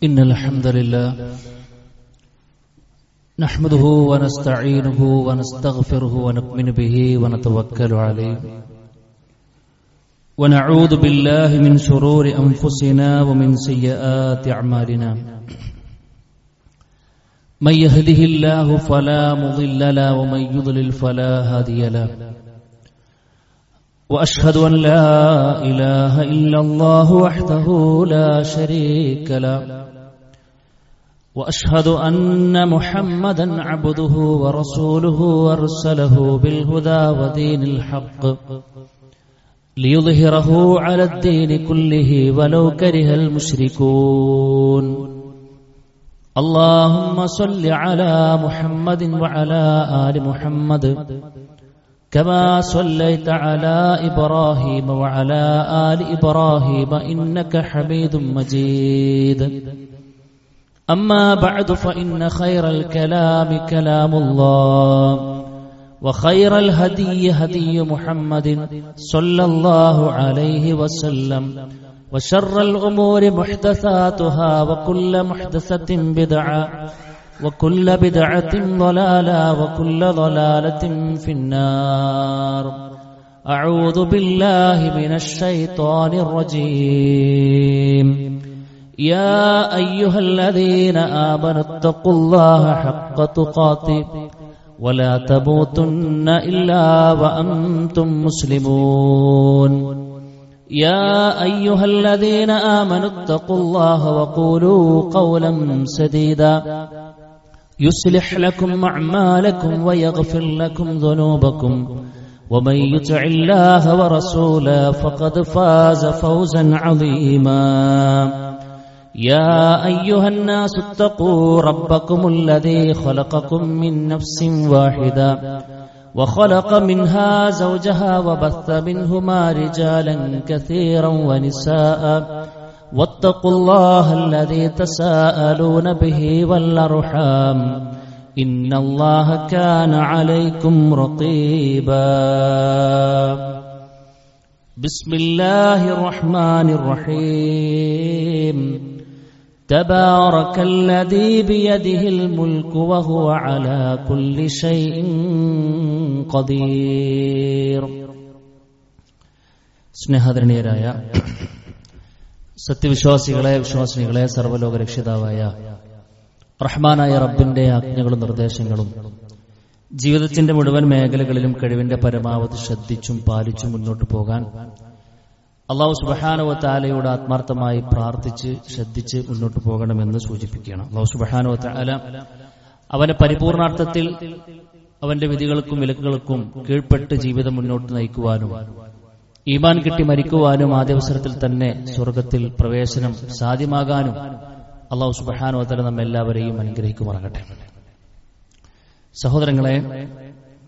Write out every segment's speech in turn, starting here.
إن الحمد لله نحمده ونستعينه ونستغفره ونؤمن به ونتوكل عليه ونعوذ بالله من شرور أنفسنا ومن سيئات أعمالنا من يهده الله فلا مضل له ومن يضلل فلا هادي له وأشهد أن لا إله إلا الله وحده لا شريك له وأشهد أن محمدا عبده ورسوله أرسله بالهدى ودين الحق ليظهره على الدين كله ولو كره المشركون اللهم صل على محمد وعلى آل محمد كما صليت على إبراهيم وعلى آل إبراهيم إنك حميد مجيد أما بعد فإن خير الكلام كلام الله وخير الهدي هدي محمد صلى الله عليه وسلم وشر الأمور محدثاتها وكل محدثة بدعة وكل بدعة ضلالة وكل ضلالة في النار أعوذ بالله من الشيطان الرجيم يا أيها الذين آمنوا اتقوا الله حق تقاته ولا تموتن إلا وأنتم مسلمون يا أيها الذين آمنوا اتقوا الله وقولوا قولا سديدا يصلح لكم أعمالكم ويغفر لكم ذنوبكم ومن يطع الله ورسوله فقد فاز فوزا عظيما يا أيها الناس اتقوا ربكم الذي خلقكم من نفس واحدة وخلق منها زوجها وبث منهما رجالا كثيرا ونساء واتقوا الله الذي تساءلون به والأرحام إن الله كان عليكم رقيبا بسم الله الرحمن الرحيم تبارك الذي بيده الملك وهو على كل شيء قدير. സ്നേഹധന്യരായ സത്യവിശ്വാസികളെ വിശ്വാസിനികളെ സർവ്വലോക രക്ഷിതാവായ റഹ്മാനായ റബ്ബിന്റെ ആജ്ഞകളും നിർദ്ദേശങ്ങളും ജീവിതത്തിന്റെ മുഴുവൻ മേഖലകളിലും കഴിവിന്റെ പരമാവധി ശ്രദ്ധിച്ചും പാലിച്ചും മുന്നോട്ട് പോകാൻ അല്ലാഹു സുബ്ഹാനഹു വ തആലയോട് ആത്മാർത്ഥമായി പ്രാർത്ഥിച്ച് ശ്രദ്ധിച്ച് മുന്നോട്ട് പോകണമെന്ന് സൂചിപ്പിക്കുകയാണ്. അല്ലാഹു സുബ്ഹാനഹു വ തആല അവന്റെ പരിപൂർണാർത്ഥത്തിൽ അവന്റെ വിധികൾക്കും വിലക്കുകൾക്കും കീഴ്പ്പെട്ട് ജീവിതം മുന്നോട്ട് നയിക്കുവാനും ഈമാൻ കിട്ടി മരിക്കുവാനും ആദ്യാവസരത്തിൽ തന്നെ സ്വർഗത്തിൽ പ്രവേശനം സാധ്യമാകാനും അല്ലാഹു സുബ്ഹാനഹു വ തആല നമ്മെല്ലാവരെയും അനുഗ്രഹിക്കുമാറാകട്ടെ. സഹോദരങ്ങളെ,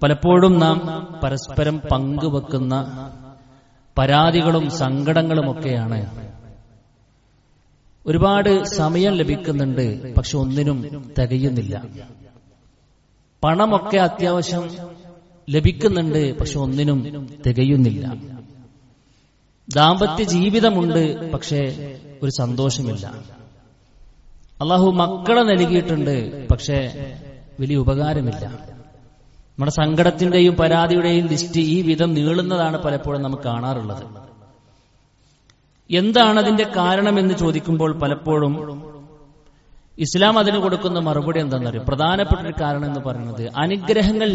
പലപ്പോഴും നാം പരസ്പരം പങ്കുവെക്കുന്ന പരാതികളും സങ്കടങ്ങളുമൊക്കെയാണ്. ഒരുപാട് സമയം ലഭിക്കുന്നുണ്ട്, പക്ഷെ ഒന്നിനും തികയുന്നില്ല. പണമൊക്കെ അത്യാവശ്യം ലഭിക്കുന്നുണ്ട്, പക്ഷെ ഒന്നിനും തികയുന്നില്ല. ദാമ്പത്യ ജീവിതമുണ്ട്, പക്ഷേ ഒരു സന്തോഷമില്ല. അല്ലാഹു മക്കളെ നൽകിയിട്ടുണ്ട്, പക്ഷേ വലിയ ഉപകാരമില്ല. നമ്മുടെ സങ്കടത്തിന്റെയും പരാതിയുടെയും ലിസ്റ്റ് ഈ വിധം നീളുന്നതാണ് പലപ്പോഴും നമുക്ക് കാണാറുള്ളത്. എന്താണ് അതിന്റെ കാരണം എന്ന് ചോദിക്കുമ്പോൾ പലപ്പോഴും ഇസ്ലാം അതിന് കൊടുക്കുന്ന മറുപടി എന്താണെന്നറിയോ? പ്രധാനപ്പെട്ട ഒരു കാരണം എന്ന് പറയുന്നത് അനുഗ്രഹങ്ങൾ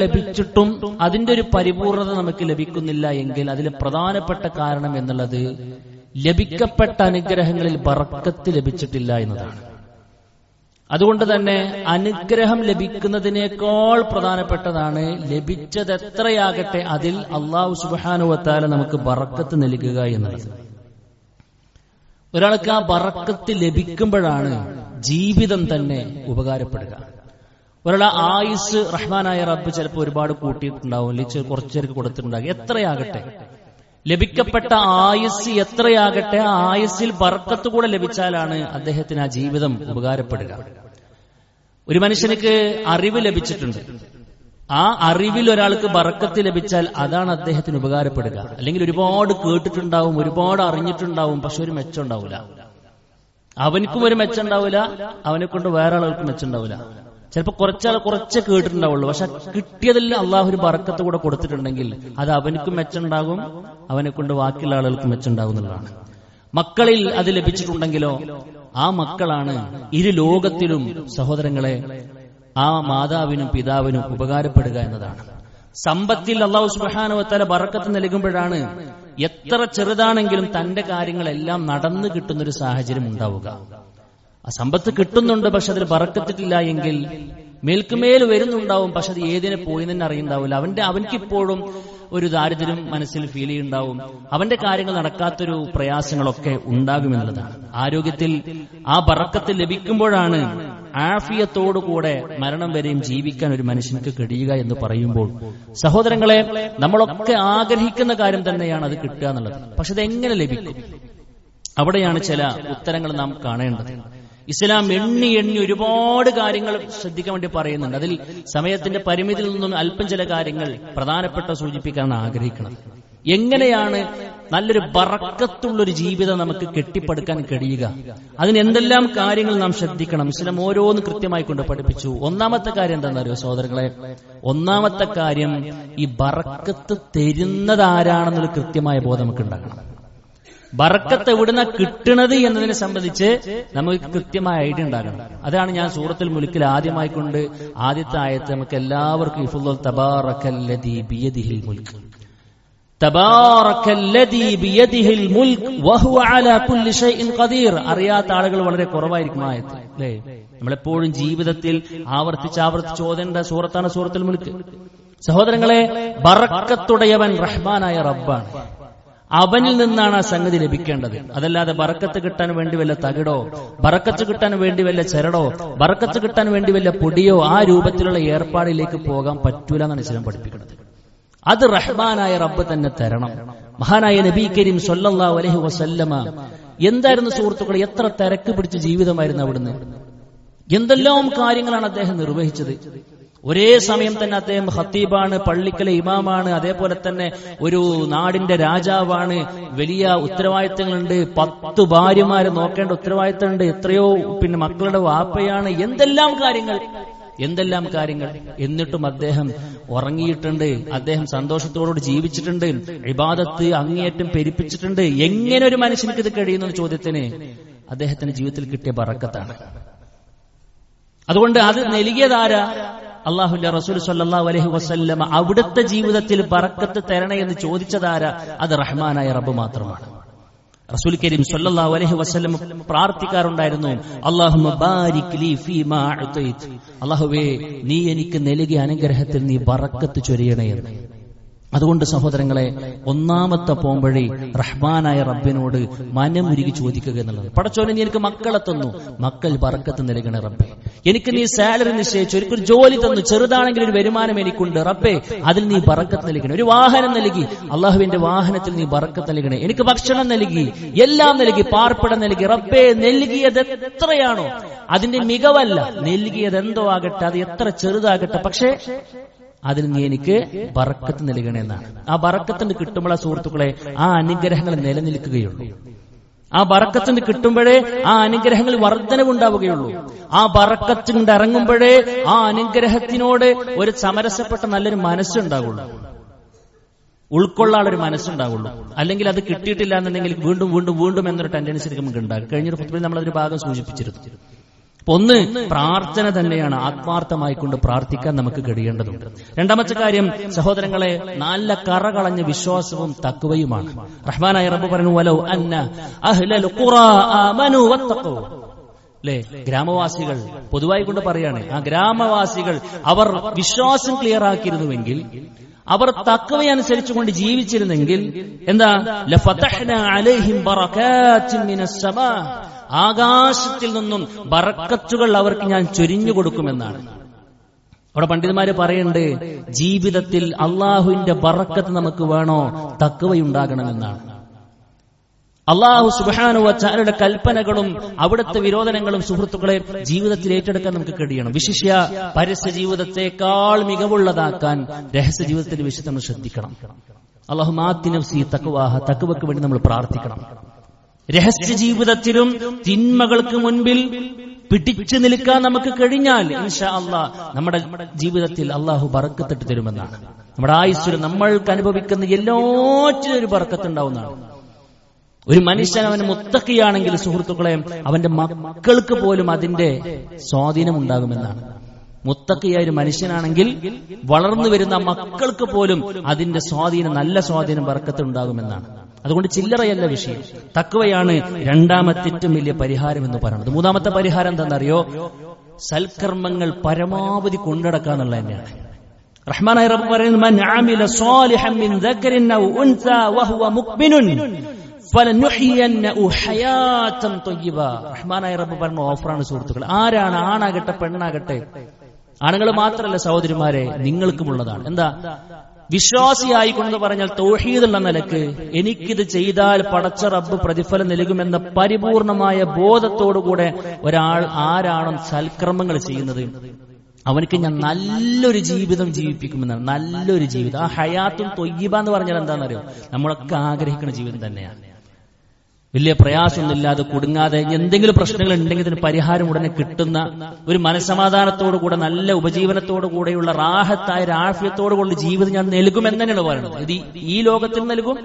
ലഭിച്ചിട്ടും അതിന്റെ ഒരു പരിപൂർണത നമുക്ക് ലഭിക്കുന്നില്ല എങ്കിൽ അതിലെ പ്രധാനപ്പെട്ട കാരണം എന്നുള്ളത് ലഭിക്കപ്പെട്ട അനുഗ്രഹങ്ങളിൽ ബറക്കത്ത് ലഭിച്ചിട്ടില്ല എന്നതാണ്. അതുകൊണ്ട് തന്നെ അനുഗ്രഹം ലഭിക്കുന്നതിനേക്കാൾ പ്രധാനപ്പെട്ടതാണ് ലഭിച്ചത് എത്രയാകട്ടെ അതിൽ അല്ലാഹു സുബ്ഹാനഹു വ തആല നമുക്ക് ബറക്കത്ത് നൽകുക എന്നുള്ളത്. ഒരാൾക്ക് ആ ബറക്കത്ത് ലഭിക്കുമ്പോഴാണ് ജീവിതം തന്നെ ഉപകാരപ്പെടുക. ഒരാളെ ആയുസ് റഹ്മാനായ റബ്ബ് ചിലപ്പോൾ ഒരുപാട് കൂട്ടിയിട്ടുണ്ടാവും, അല്ലെങ്കിൽ കുറച്ചേർക്ക് കൊടുത്തിട്ടുണ്ടാകും. എത്രയാകട്ടെ, ലഭിക്കപ്പെട്ട ആയുസ് എത്രയാകട്ടെ, ആ ആയുസ്സിൽ ബർക്കത്ത് കൂടെ ലഭിച്ചാലാണ് അദ്ദേഹത്തിന് ആ ജീവിതം ഉപകാരപ്പെടുക. ഒരു മനുഷ്യനിക്ക് അറിവ് ലഭിച്ചിട്ടുണ്ട്, ആ അറിവിൽ ഒരാൾക്ക് ബറക്കത്ത് ലഭിച്ചാൽ അതാണ് അദ്ദേഹത്തിന് ഉപകാരപ്പെടുക. അല്ലെങ്കിൽ ഒരുപാട് കേട്ടിട്ടുണ്ടാവും, ഒരുപാട് അറിഞ്ഞിട്ടുണ്ടാവും, പക്ഷെ ഒരു മെച്ചം ഉണ്ടാവില്ല. അവനക്കും ഒരു മെച്ചം ഉണ്ടാവില്ല, അവനെ കൊണ്ട് വേറെ ആളുകൾക്ക് മെച്ചം ഉണ്ടാവില്ല. ചിലപ്പോൾ കുറച്ചേ കേട്ടിട്ടുണ്ടാവുള്ളൂ, പക്ഷെ കിട്ടിയതിൽ അള്ളാഹു ഒരു ബറക്കത്ത് കൂടെ കൊടുത്തിട്ടുണ്ടെങ്കിൽ അത് അവനക്കും മെച്ചം ഉണ്ടാകും, അവനെ കൊണ്ട് ബാക്കിയുള്ള ആളുകൾക്ക് മെച്ചം ഉണ്ടാകുന്നതാണ്. മക്കളിൽ അത് ലഭിച്ചിട്ടുണ്ടെങ്കിലോ ആ മക്കളാണ് ഇരു ലോകത്തിലും സഹോദരങ്ങളെ ആ മാതാവിനും പിതാവിനും ഉപകാരപ്പെടുക എന്നതാണ്. സമ്പത്തിൽ അല്ലാഹു സുബ്ഹാനഹു വ തആല ബറക്കത്ത് നൽകുമ്പോഴാണ് എത്ര ചെറുതാണെങ്കിലും തന്റെ കാര്യങ്ങളെല്ലാം നടന്നു കിട്ടുന്നൊരു സാഹചര്യം ഉണ്ടാവുക. ആ സമ്പത്ത് കിട്ടുന്നുണ്ട്, പക്ഷെ അതിൽ ബറക്കത്തിട്ടില്ല എങ്കിൽ മേൽക്കുമേൽ വരുന്നുണ്ടാവും, പക്ഷെ അത് ഏതിനെ പോയി തന്നെ അറിയുണ്ടാവില്ല. അവൻക്കിപ്പോഴും ഒരു ദാരിദ്ര്യം മനസ്സിൽ ഫീൽ ചെയ്യുന്നുണ്ടാവും, അവന്റെ കാര്യങ്ങൾ നടക്കാത്തൊരു പ്രയാസങ്ങളൊക്കെ ഉണ്ടാകുമെന്നുള്ളതാണ്. ആരോഗ്യത്തിൽ ആ ബറക്കത്ത് ലഭിക്കുമ്പോഴാണ് ആഫിയത്തോടുകൂടെ മരണം വരെയും ജീവിക്കാൻ ഒരു മനുഷ്യർക്ക് കഴിയുക എന്ന് പറയുമ്പോൾ സഹോദരങ്ങളെ, നമ്മളൊക്കെ ആഗ്രഹിക്കുന്ന കാര്യം തന്നെയാണ് അത് കിട്ടുക എന്നുള്ളത്. പക്ഷെ അത് എങ്ങനെ ലഭിക്കും? അവിടെയാണ് ചില ഉത്തരങ്ങൾ നാം കാണേണ്ടത്. ഇസ്ലാം എണ്ണി ഒരുപാട് കാര്യങ്ങൾ ശ്രദ്ധിക്കാൻ വേണ്ടി പറയുന്നുണ്ട്. അതിൽ സമയത്തിന്റെ പരിമിതിയിൽ നിന്നും അല്പം ചില കാര്യങ്ങൾ പ്രധാനപ്പെട്ട സൂചിപ്പിക്കാനാണ് ആഗ്രഹിക്കുന്നത്. എങ്ങനെയാണ് നല്ലൊരു ബറക്കത്തുള്ളൊരു ജീവിതം നമുക്ക് കെട്ടിപ്പടുക്കാൻ കഴിയുക? അതിന് എന്തെല്ലാം കാര്യങ്ങൾ നാം ശ്രദ്ധിക്കണം? ഇസ്ലാം ഓരോന്ന് കൃത്യമായി കൊണ്ട് പഠിപ്പിച്ചു. ഒന്നാമത്തെ കാര്യം എന്താണെന്നറിയോ സഹോദരങ്ങളെ? ഒന്നാമത്തെ കാര്യം ഈ ബറക്കത്ത് തരുന്നത് ആരാണെന്നൊരു കൃത്യമായ ബോധം നമുക്ക് ഉണ്ടാക്കണം. ബറക്കത്ത് എവിടുന്ന കിട്ടണത് എന്നതിനെ സംബന്ധിച്ച് നമുക്ക് കൃത്യമായ ഐഡിയ ഉണ്ടാകണം. അതാണ് ഞാൻ സൂറത്തുൽ മുൽക്കിൽ ആദ്യമായി കൊണ്ട് ആദ്യത്തെ ആയത്ത് നമുക്ക് എല്ലാവർക്കും ഇഫ്ളുൽ തബാറകല്ലദീ ബിയദിഹിൽ മുൽക്ക്, തബാറകല്ലദീ ബിയദിഹിൽ മുൽക്ക് വഹുവ അലാ കുല്ലി ഷൈഇൻ ഖദീർ. അറിയാത്ത ആളുകൾ വളരെ കുറവായിരിക്കും ആയത്ത്, അല്ലേ? നമ്മളെപ്പോഴും ജീവിതത്തിൽ ആവർത്തിച്ച് ഓതേണ്ട സൂറത്താണ് സൂറത്തുൽ മുൽക്ക്. സഹോദരങ്ങളെ, ബറക്കത്തുടയവൻ റഹ്മാനായ റബ്ബാണ്. അവനിൽ നിന്നാണ് ആ സംഗതി ലഭിക്കേണ്ടത്. അതല്ലാതെ ബറക്കത്ത് കിട്ടാൻ വേണ്ടി വല്ല തകിടോ, ബറക്കത്ത് കിട്ടാൻ വേണ്ടി വല്ല ചരടോ, ബറക്കത്ത് കിട്ടാൻ വേണ്ടി വല്ല പൊടിയോ ആ രൂപത്തിലുള്ള ഏർപ്പാടിലേക്ക് പോകാൻ പറ്റൂല എന്നാണ് ഇസ്ലാം പഠിപ്പിക്കുന്നത്. അത് റഹ്മാനായ റബ്ബ് തന്നെ തരണം. മഹാനായ നബി കരീം സ്വല്ലല്ലാഹു അലൈഹി വസല്ലമ എന്തായിരുന്നു സുഹൃത്തുക്കളെ, എത്ര തിരക്ക് പിടിച്ച ജീവിതമായിരുന്നു അവിടുന്ന്. എന്തെല്ലാം കാര്യങ്ങളാണ് അദ്ദേഹം നിർവഹിച്ചത്. ഒരേ സമയം തന്നെ അദ്ദേഹം ഖത്തീബാണ്, പള്ളിക്കലെ ഇമാമാണ്, അതേപോലെ തന്നെ ഒരു നാടിന്റെ രാജാവാണ്. വലിയ ഉത്തരവാദിത്തങ്ങളുണ്ട്. 10 ഭാര്യമാരെ നോക്കേണ്ട ഉത്തരവാദിത്തമുണ്ട്. എത്രയോ മക്കളുടെ വാപ്പയാണ്. എന്തെല്ലാം കാര്യങ്ങൾ. എന്നിട്ടും അദ്ദേഹം ഉറങ്ങിയിട്ടുണ്ട്. അദ്ദേഹം സന്തോഷത്തോടുകൂടി ജീവിച്ചിട്ടുണ്ട്. ഇബാദത്ത് അങ്ങേയറ്റം പെരുപ്പിച്ചിട്ടുണ്ട്. എങ്ങനെ ഒരു മനുഷ്യർക്ക് ഇത് കഴിയുന്ന ചോദ്യത്തിന് അദ്ദേഹത്തിന്റെ ജീവിതത്തിൽ കിട്ടിയ ബറക്കത്താണ്. അതുകൊണ്ട് അത് നൽകിയതാരാ? അല്ലാഹുവിന്റെ റസൂൽ സ്വല്ലല്ലാഹു അലൈഹി വസല്ലമ. അവിടുത്തെ ജീവിതത്തിൽ ബറക്കത്ത് തരണേ എന്ന് ചോദിച്ചതാരാ? അത് റഹ്മാനായ റബ്ബ് മാത്രമാണ്. റസൂൽ കരീം സ്വല്ലല്ലാഹു അലൈഹി വസല്ലം പ്രാർത്ഥിക്കാറുണ്ടായിരുന്നു, അല്ലാഹുമ്മ ബാരിക് ലീ ഫീമാ അഅതൈത്. അല്ലാഹുവേ, നീ എനിക്ക് നൽകിയ അനുഗ്രഹത്തിൽ നീ ബറക്കത്ത് ചൊരിയണേ എന്ന്. അതുകൊണ്ട് സഹോദരങ്ങളെ, ഒന്നാമത്തെ പോംവഴി റഹ്മാനായ റബ്ബിനോട് മനമുരുകി ചോദിക്കുക എന്നുള്ളത്. പടച്ചോനെ, നീ എനിക്ക് മക്കളെ തന്നു, മക്കൾ ബറക്കത്ത് നൽകണേ റബ്ബേ. എനിക്ക് നീ സാലറി നിശ്ചയിച്ചു, എനിക്കൊരു ജോലി തന്നു, ചെറുതാണെങ്കിൽ ഒരു വരുമാനം എനിക്കുണ്ട് റബ്ബേ, അതിൽ നീ ബറക്കത്ത് നൽകണേ. ഒരു വാഹനം നൽകി, അള്ളാഹുവിന്റെ വാഹനത്തിൽ നീ ബറക്കത്ത് നൽകണേ. എനിക്ക് ഭക്ഷണം നൽകി, എല്ലാം നൽകി, പാർപ്പിടം നൽകി റബ്ബേ. നൽകിയത് എത്രയാണോ അതിന്റെ മികവല്ല, നൽകിയത് എന്തോ ആകട്ടെ, അത് എത്ര ചെറുതാകട്ടെ, പക്ഷേ അതിൽ നീ എനിക്ക് ബറക്കത്ത് നൽകണേ എന്നാണ്. ആ ബറക്കത്തിന് കിട്ടുമ്പോഴാ സുഹൃത്തുക്കളെ ആ അനുഗ്രഹങ്ങൾ നിലനിൽക്കുകയുള്ളൂ. ആ ബറക്കത്തിന് കിട്ടുമ്പോഴേ ആ അനുഗ്രഹങ്ങൾ വർധനവുണ്ടാവുകയുള്ളൂ. ആ ബറക്കത്തിൻ്റെ ഇറങ്ങുമ്പോഴേ ആ അനുഗ്രഹത്തിനോട് ഒരു സമരസപ്പെട്ട നല്ലൊരു മനസ്സുണ്ടാവുള്ളൂ, ഉൾക്കൊള്ളാനൊരു മനസ്സുണ്ടാവുള്ളൂ. അല്ലെങ്കിൽ അത് കിട്ടിയിട്ടില്ല എന്നുണ്ടെങ്കിൽ വീണ്ടും വീണ്ടും വീണ്ടും എന്നൊരു ടെൻഡൻസി നമുക്ക് ഉണ്ടാകും. കഴിഞ്ഞൊരു ഖുത്ബയിൽ നമ്മളതൊരു ഭാഗം സൂചിപ്പിച്ചിരുന്നു. ഒന്ന് പ്രാർത്ഥന തന്നെയാണ്. ആത്മാർത്ഥമായിക്കൊണ്ട് പ്രാർത്ഥിക്കാൻ നമുക്ക് കഴിയേണ്ടതുണ്ട്. രണ്ടാമത്തെ കാര്യം സഹോദരങ്ങളെ, നല്ല കറകളഞ്ഞ വിശ്വാസവും തഖ്വയുമാണ്. റഹ്മാനായ റബ്ബ് പറഞ്ഞു, വലൗ അന്ന അഹ്ലൽ ഖുറാ ആമനു വത്തഖൂ. അല്ലേ? ഗ്രാമവാസികൾ പൊതുവായി കൊണ്ട് പറയാണ്, ആ ഗ്രാമവാസികൾ അവർ വിശ്വാസം ക്ലിയർ ആക്കിയിരുന്നുവെങ്കിൽ, അവർ തഖ്വയനുസരിച്ചുകൊണ്ട് ജീവിച്ചിരുന്നെങ്കിൽ എന്താ, ലഫതഹ്നാ അലൈഹിം ബറകാത്തിൻ മിനസ് സമാ, ആകാശത്തിൽ നിന്നും ബറക്കത്തുകൾ അവർക്ക് ഞാൻ ചൊരിഞ്ഞു കൊടുക്കുമെന്നാണ്. അവിടെ പണ്ഡിതന്മാര് പറയുന്നുണ്ട്, ജീവിതത്തിൽ അള്ളാഹുവിന്റെ ബറക്കത്ത് നമുക്ക് വേണോ, തഖ്വയുണ്ടാകണമെന്നാണ്. അല്ലാഹു സുബ്ഹാനഹു വ തആലയുടെ കൽപ്പനകളും അവിടുത്തെ വിരോധനങ്ങളും സുഹൃത്തുക്കളെ ജീവിതത്തിൽ ഏറ്റെടുക്കാൻ നമുക്ക് കഴിയണം. വിശിഷ്യ പരസ്യ ജീവിതത്തെക്കാൾ മികവുള്ളതാക്കാൻ രഹസ്യ ജീവിതത്തിന്റെ വിഷയത്തിൽ നമ്മൾ ശ്രദ്ധിക്കണം. അല്ലാഹുമ്മ ആതി നഫ്സി തഖ്വാഹ, തഖ്വക്ക് വേണ്ടി നമ്മൾ പ്രാർത്ഥിക്കണം. രഹസ്യ ജീവിതത്തിലും തിന്മകൾക്ക് മുൻപിൽ പിടിച്ചു നിൽക്കാൻ നമുക്ക് കഴിഞ്ഞാൽ ഇൻഷാ അല്ലാഹ് നമ്മുടെ ജീവിതത്തിൽ അല്ലാഹു ബറക്കത്തിട്ട് തരുമെന്നാണ്. നമ്മുടെ ആയുസ്സിൽ നമ്മൾക്ക് അനുഭവിക്കുന്ന എല്ലാറ്റിനും ഒരു ബറക്കത്ത് ഉണ്ടാവുന്നതാണ്. ഒരു മനുഷ്യൻ അവന് മുത്തഖിയാണെങ്കിൽ സുഹൃത്തുക്കളെ അവന്റെ മക്കൾക്ക് പോലും അതിന്റെ സ്വാധീനം ഉണ്ടാകുമെന്നാണ്. മുത്തഖിയായ ഒരു മനുഷ്യനാണെങ്കിൽ വളർന്നു വരുന്ന മക്കൾക്ക് പോലും അതിന്റെ സ്വാധീനം, നല്ല സ്വാധീനം ബർക്കത്ത് ഉണ്ടാകുമെന്നാണ്. അതുകൊണ്ട് ചില്ലറയല്ല വിഷയം. തഖ്വയാണ് രണ്ടാമത്തെ ഏറ്റവും വലിയ പരിഹാരം എന്ന് പറയുന്നത്. മൂന്നാമത്തെ പരിഹാരം എന്താണെന്നറിയോ? സൽക്കർമ്മങ്ങൾ പരമാവധി കൊണ്ടുനടക്കാന്നുള്ളത് തന്നെയാണ്. റഹ്മാനായ റബ്ബ് പറയുന്നത്, മൻ അമില സ്വാലിഹൻ മിൻ ദക്കരിൻ ഔ ഉൻസ വഹുവ മുഖ്മിനുൻ ഫലനുഹ്യിയന്നഹു ഹയാതൻ ത്വയ്യിബ. റഹ്മാനായ റബ്ബ് പറഞ്ഞ ഓഫറാണ് സുഹൃത്തുക്കൾ. ആരാണ്, ആണാകട്ടെ പെണ്ണാകട്ടെ, ആണുങ്ങൾ മാത്രമല്ല സഹോദരിമാരെ, നിങ്ങൾക്കുമുള്ളതാണ്. എന്താ? വിശ്വാസിയായിക്കൊണ്ടെന്ന് പറഞ്ഞാൽ തൗഹീദുള്ള നിലക്ക് എനിക്കിത് ചെയ്താൽ പടച്ച റബ്ബ് പ്രതിഫലം നൽകുമെന്ന പരിപൂർണമായ ബോധത്തോടുകൂടെ ഒരാൾ ആരാണോ സൽക്കർമ്മങ്ങൾ ചെയ്യുന്നത് അവനക്ക് ഞാൻ നല്ലൊരു ജീവിതം ജീവിപ്പിക്കുമെന്നാണ്. നല്ലൊരു ജീവിതം. ആ ഹയാത്തും ത്വയ്യിബ എന്ന് പറഞ്ഞാൽ എന്താണെന്നറിയോ? നമ്മളൊക്കെ ആഗ്രഹിക്കുന്ന ജീവിതം തന്നെയാണ്. വലിയ പ്രയാസമൊന്നുമില്ലാതെ കുടുങ്ങാതെ, എന്തെങ്കിലും പ്രശ്നങ്ങൾ ഉണ്ടെങ്കിൽ ഇതിന് പരിഹാരം ഉടനെ കിട്ടുന്ന ഒരു മനസ്സമാധാനത്തോടു കൂടെ നല്ല ഉപജീവനത്തോടു കൂടെയുള്ള റാഹത്തായ ആഫിയത്തോടുകൂടി ജീവിതം ഞാൻ നൽകുമെന്ന് തന്നെയാണ് പറയുന്നത്. ഇത് ഈ ലോകത്തിൽ നൽകും,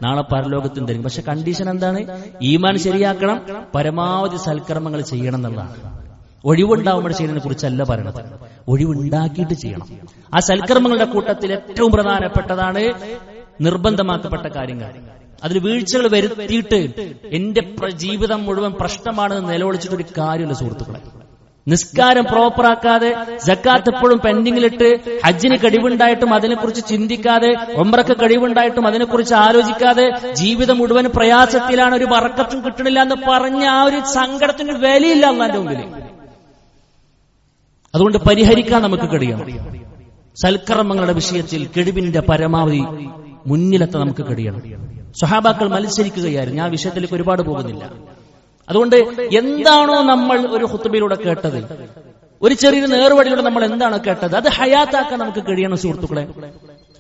നാളെ പരലോകത്തിൽ തരും. പക്ഷെ കണ്ടീഷൻ എന്താണ്? ഈമാൻ ശരിയാക്കണം, പരമാവധി സൽക്കർമ്മങ്ങൾ ചെയ്യണം എന്നുള്ളതാണ്. ഒഴിവുണ്ടാവുമ്പോൾ ചെയ്യുന്നതിനെ കുറിച്ചല്ല പറയണത്, ഒഴിവുണ്ടാക്കിയിട്ട് ചെയ്യണം. ആ സൽക്കർമ്മങ്ങളുടെ കൂട്ടത്തിൽ ഏറ്റവും പ്രധാനപ്പെട്ടതാണ് നിർബന്ധമാക്കപ്പെട്ട കാര്യങ്ങൾ. അതിൽ വീഴ്ചകൾ വരുത്തിയിട്ട് എന്റെ ജീവിതം മുഴുവൻ പ്രശ്നമാണെന്ന് നിലവിളിച്ചിട്ടൊരു കാര്യമില്ല സുഹൃത്തുക്കളെ. നിസ്കാരം പ്രോപ്പറാക്കാതെ, സക്കാത്ത് എപ്പോഴും പെൻഡിങ്ങിലിട്ട്, ഹജ്ജിന് കഴിവുണ്ടായിട്ടും അതിനെക്കുറിച്ച് ചിന്തിക്കാതെ, ഉംറക്ക് കഴിവുണ്ടായിട്ടും അതിനെക്കുറിച്ച് ആലോചിക്കാതെ, ജീവിതം മുഴുവൻ പ്രയാസത്തിലാണ്, ഒരു ബറക്കത്തും കിട്ടണില്ല എന്ന് പറഞ്ഞ ആ ഒരു സങ്കടത്തിന് വിലയില്ല അല്ലാന്റെ മുമ്പിൽ. അതുകൊണ്ട് പരിഹരിക്കാൻ നമുക്ക് കഴിയണം. സൽക്കർമ്മങ്ങളുടെ വിഷയത്തിൽ കഴിവിന്റെ പരമാവധി മുന്നിലെത്താൻ നമുക്ക് കഴിയണം. സ്വഹാബാക്കൾ മത്സരിക്കുകയായിരുന്നു. ഞാൻ വിഷയത്തിലേക്ക് ഒരുപാട് പോകുന്നില്ല. അതുകൊണ്ട് എന്താണോ നമ്മൾ ഒരു ഖുത്ബയിലൂടെ കേട്ടത്, ഒരു ചെറിയൊരു നേർവഴിയിലൂടെ നമ്മൾ എന്താണോ കേട്ടത്, അത് ഹയാത്താക്കാൻ നമുക്ക് കഴിയണം സുഹൃത്തുക്കളെ.